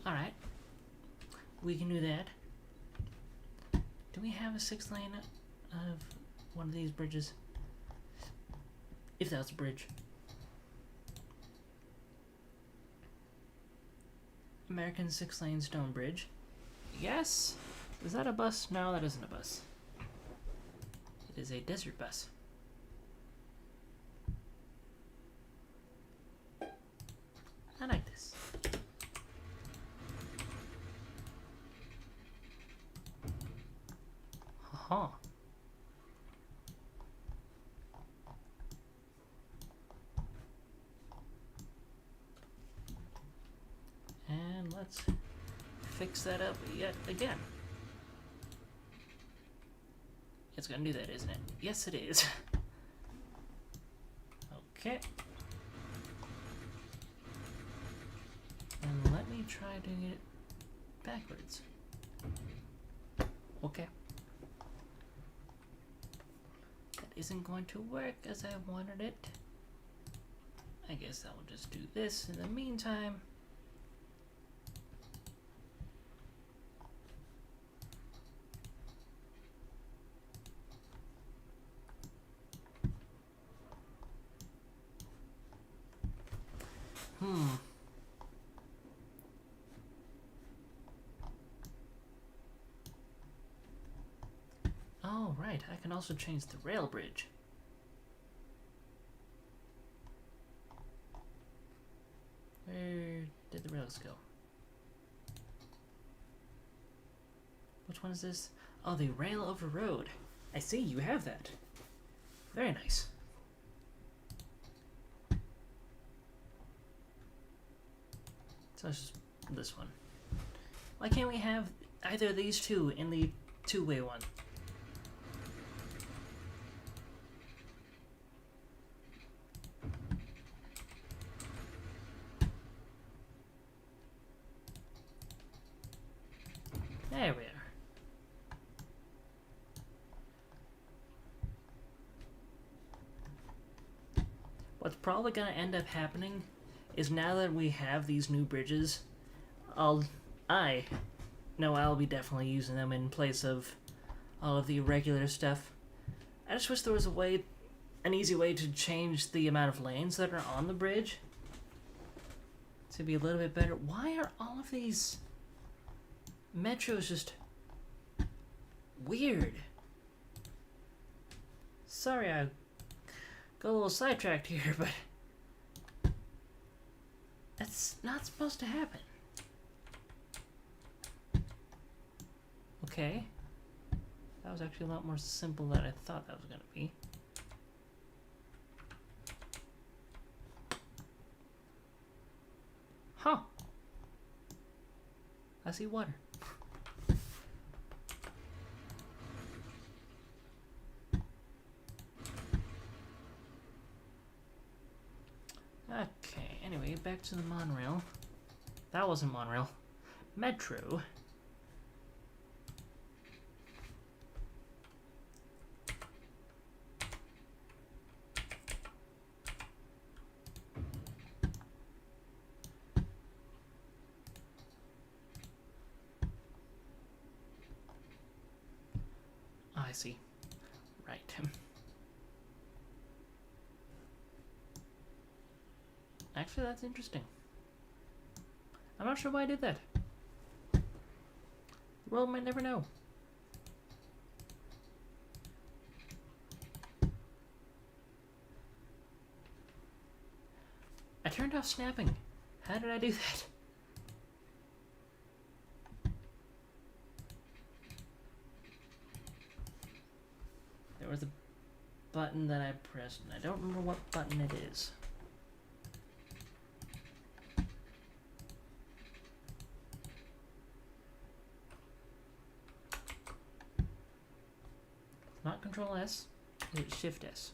Alright. We can do that. Do we have a 6 lane of one of these bridges? If that's a bridge. American 6 lane stone bridge. Yes. Is that a bus? No, that isn't a bus. It is a desert bus. I like this. Huh. And let's fix that up yet again. It's gonna do that, isn't it? Yes, it is. Okay. And let me try doing it backwards. Okay. That isn't going to work as I wanted it. I guess I will just do this in the meantime. Oh, right. I can also change the rail bridge. Where did the rails go? Which one is this? Oh, the rail over road. I see, you have that. Very nice. So it's just this one. Why can't we have either of these two in the two-way one? There we are. What's probably going to end up happening is now that we have these new bridges, I'll be definitely using them in place of all of the regular stuff. I just wish there was an easy way to change the amount of lanes that are on the bridge to be a little bit better. Why are all of these metros just weird? Sorry, I got a little sidetracked here, but that's not supposed to happen. Okay. That was actually a lot more simple than I thought that was going to be. Huh. I see water. Anyway, back to the monorail. That wasn't monorail. Metro. I see. Right. Actually, that's interesting. I'm not sure why I did that. The world might never know. I turned off snapping. How did I do that? There was a button that I pressed, and I don't remember what button it is. It's not Control S, it's Shift S.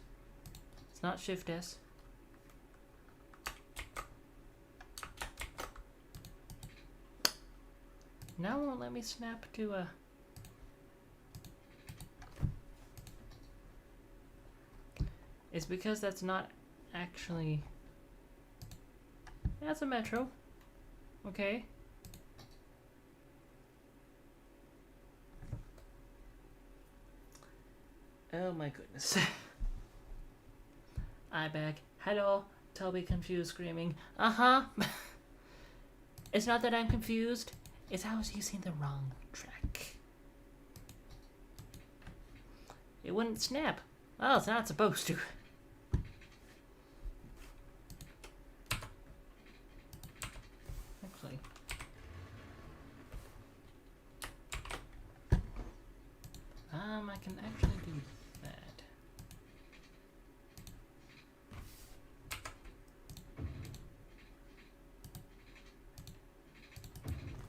It's not Shift S. Now it won't let me snap to a... It's because that's not actually... That's a metro. Okay. Oh my goodness. I back. Hello. Toby confused screaming. Uh-huh. It's not that I'm confused. It's I was using the wrong track. It wouldn't snap. Well, it's not supposed to. Actually. I can actually do that.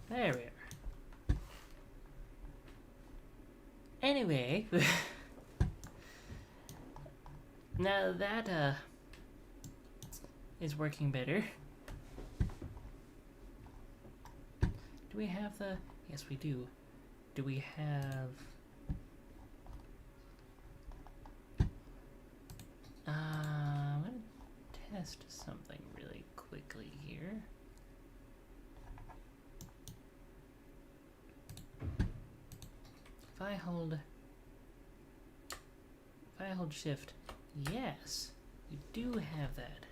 There we are. Anyway, now that is working better. Do we have the... Yes, we do. Do we have... I'm going to test something really quickly here. If I hold Shift, yes, you do have that.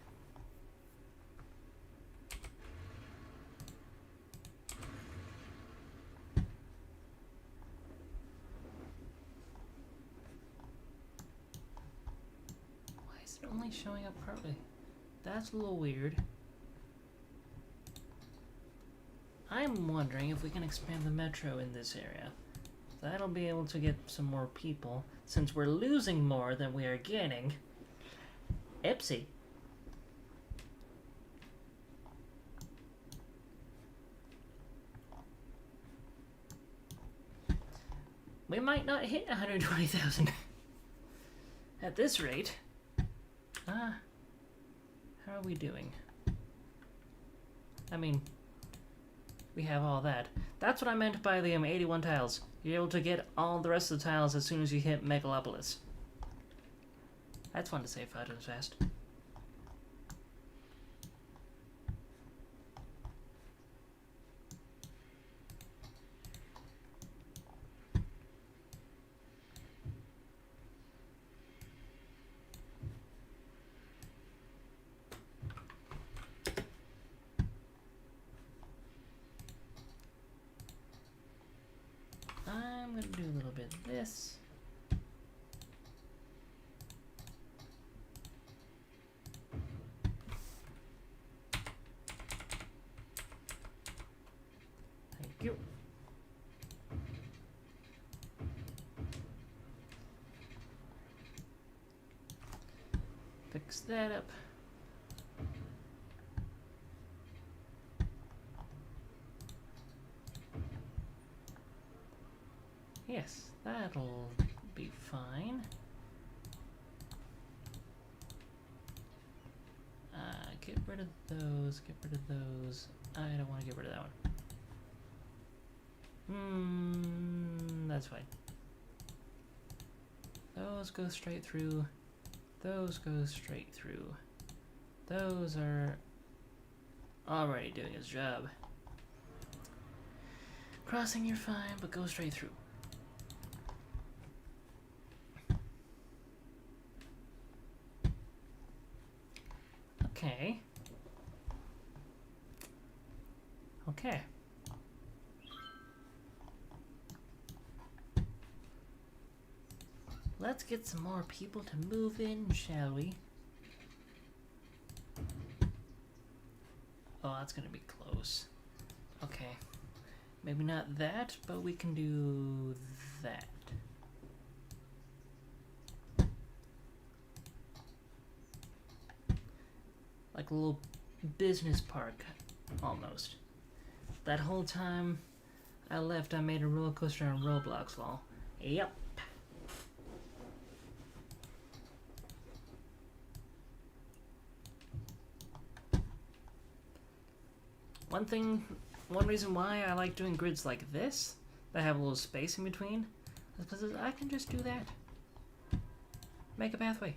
Why is it only showing up partly? That's a little weird. I'm wondering if we can expand the metro in this area. That'll be able to get some more people, since we're losing more than we are gaining. Ipsy. We might not hit 120,000 at this rate. How are we doing? I mean, we have all that. That's what I meant by the 81 tiles. You're able to get all the rest of the tiles as soon as you hit Megalopolis. That's fun to say 5 times fast. I'm going to do a little bit of this. Thank you. Fix that up. Yes, that'll be fine. Get rid of those, get rid of those. I don't want to get rid of that one. That's fine. Those go straight through. Those go straight through. Those are already doing its job. Crossing, you're fine, but go straight through. Okay. Okay. Let's get some more people to move in, shall we? Oh, that's gonna be close. Okay. Maybe not that, but we can do that. Like a little business park, almost. That whole time I left, I made a roller coaster on Roblox lol. Yep. One reason why I like doing grids like this, that have a little space in between, is because I can just do that. Make a pathway.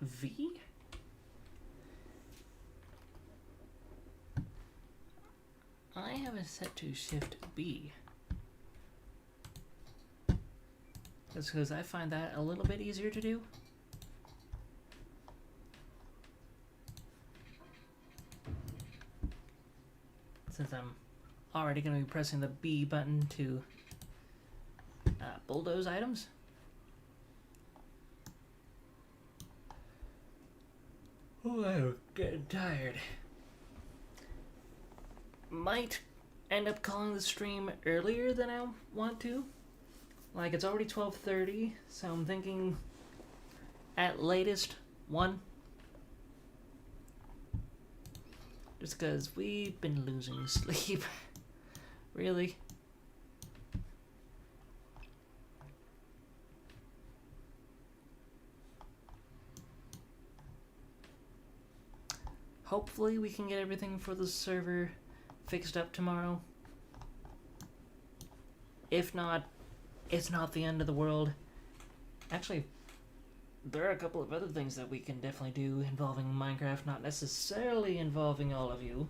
V? I have it set to Shift B. That's because I find that a little bit easier to do. Since I'm already going to be pressing the B button to bulldoze items. Oh, I'm getting tired. Might end up calling the stream earlier than I want to. Like, it's already 12:30, so I'm thinking at latest 1. Just because we've been losing sleep. Really? Hopefully we can get everything for the server fixed up tomorrow. If not, it's not the end of the world. Actually, there are a couple of other things that we can definitely do involving Minecraft, not necessarily involving all of you,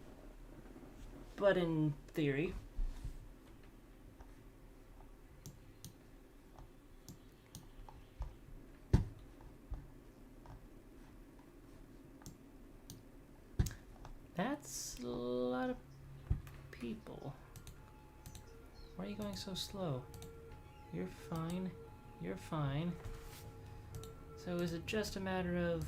but in theory. That's a lot of people. Why are you going so slow? You're fine. You're fine. So is it just a matter of...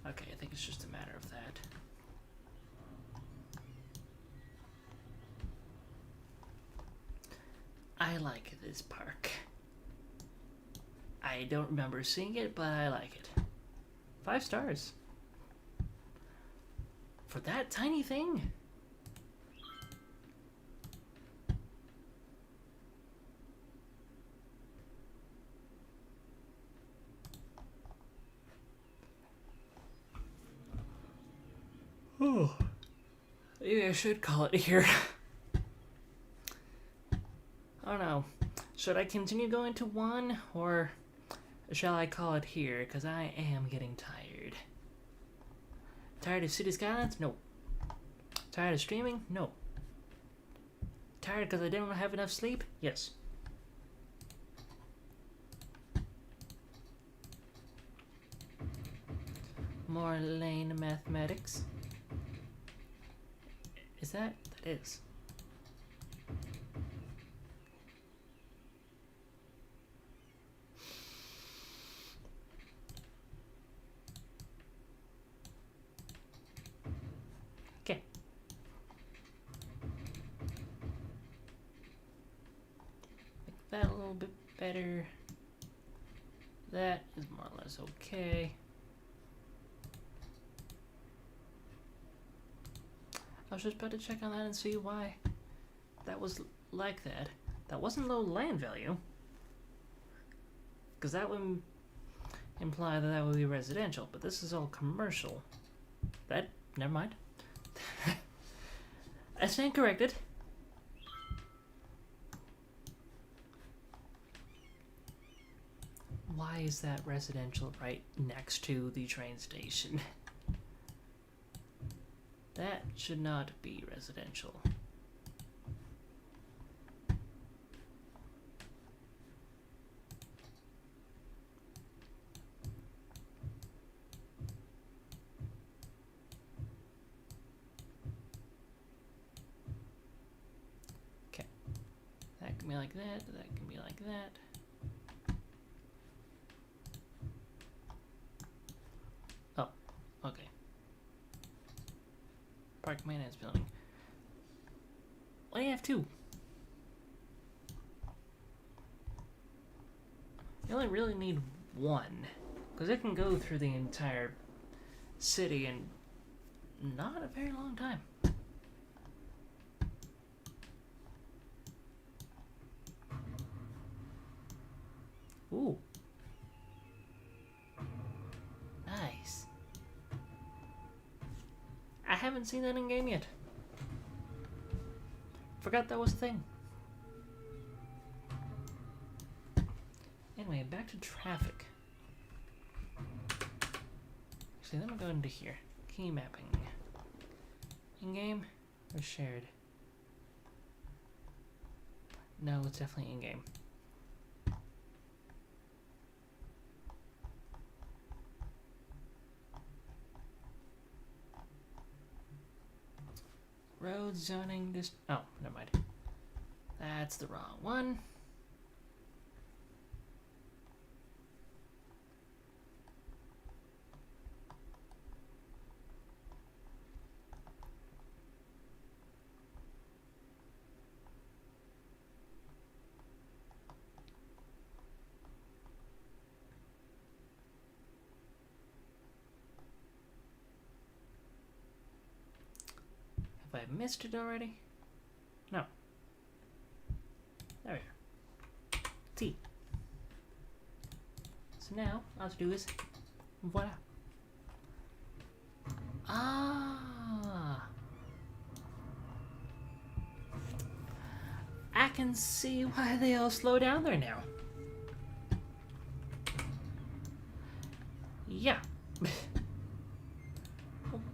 Okay, I think it's just a matter of that. I like this park. I don't remember seeing it, but I like it. 5 stars. For that tiny thing. Oh, maybe I should call it here. I don't know. Should I continue going to 1, or shall I call it here? Because I am getting tired. Tired of City Skylines? No. Tired of streaming? No. Tired because I didn't have enough sleep? Yes. More lane mathematics. Is that? That is. bit better. That is more or less okay. I was just about to check on that and see why that was like that. That wasn't low land value, because that would imply that that would be residential, but this is all commercial. That, never mind. I stand corrected. Why is that residential right next to the train station? That should not be residential. Okay. That can be like that, that can be like that. Oh, okay. Park maintenance building. Why do you have two? You only really need one, because it can go through the entire city in not a very long time. Ooh. Nice. I haven't seen that in game yet. Forgot that was a thing. Anyway, back to traffic. Actually, let me go into here. Key mapping. In-game or shared? No, it's definitely in-game. Road zoning oh, never mind. That's the wrong one. Have I missed it already? No. There we are. T. So now, all I have to do is, voila. Ah! I can see why they all slow down there now. Yeah.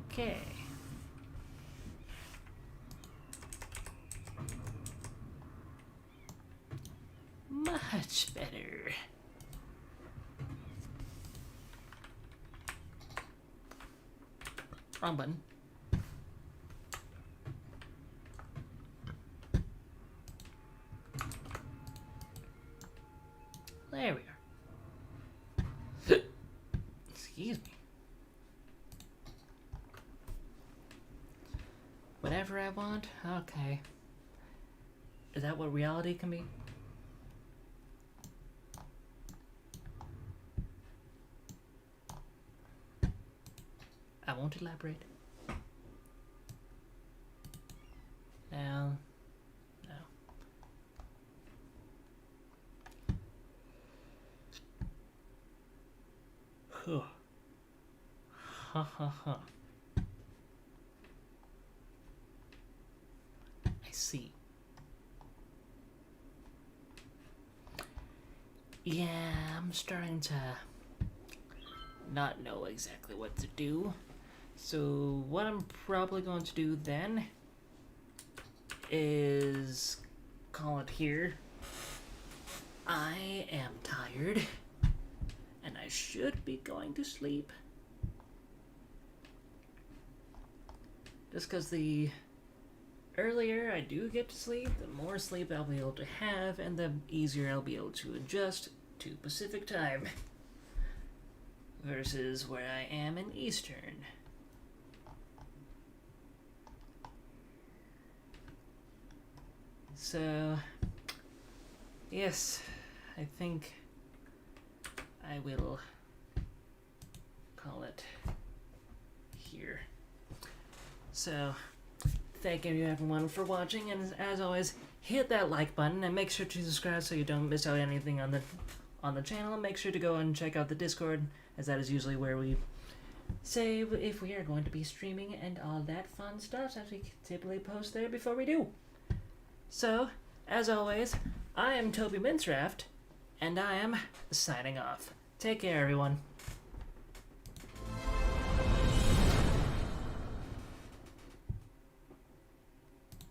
Okay. Much better. Wrong button. There we are. Excuse me. Whatever I want? Okay. Is that what reality can be? I won't elaborate. No. No. Huh. Ha ha ha. I see. Yeah, I'm starting to not know exactly what to do. So what I'm probably going to do then is call it here. I am tired and I should be going to sleep. Just because the earlier I do get to sleep, the more sleep I'll be able to have and the easier I'll be able to adjust to Pacific time versus where I am in Eastern. So, yes, I think I will call it here. So, thank you everyone for watching, and as always, hit that like button and make sure to subscribe so you don't miss out anything on the channel. And make sure to go and check out the Discord, as that is usually where we say if we are going to be streaming and all that fun stuff, as we typically post there before we do. So, as always, I am Toby Minecraft, and I am signing off. Take care, everyone.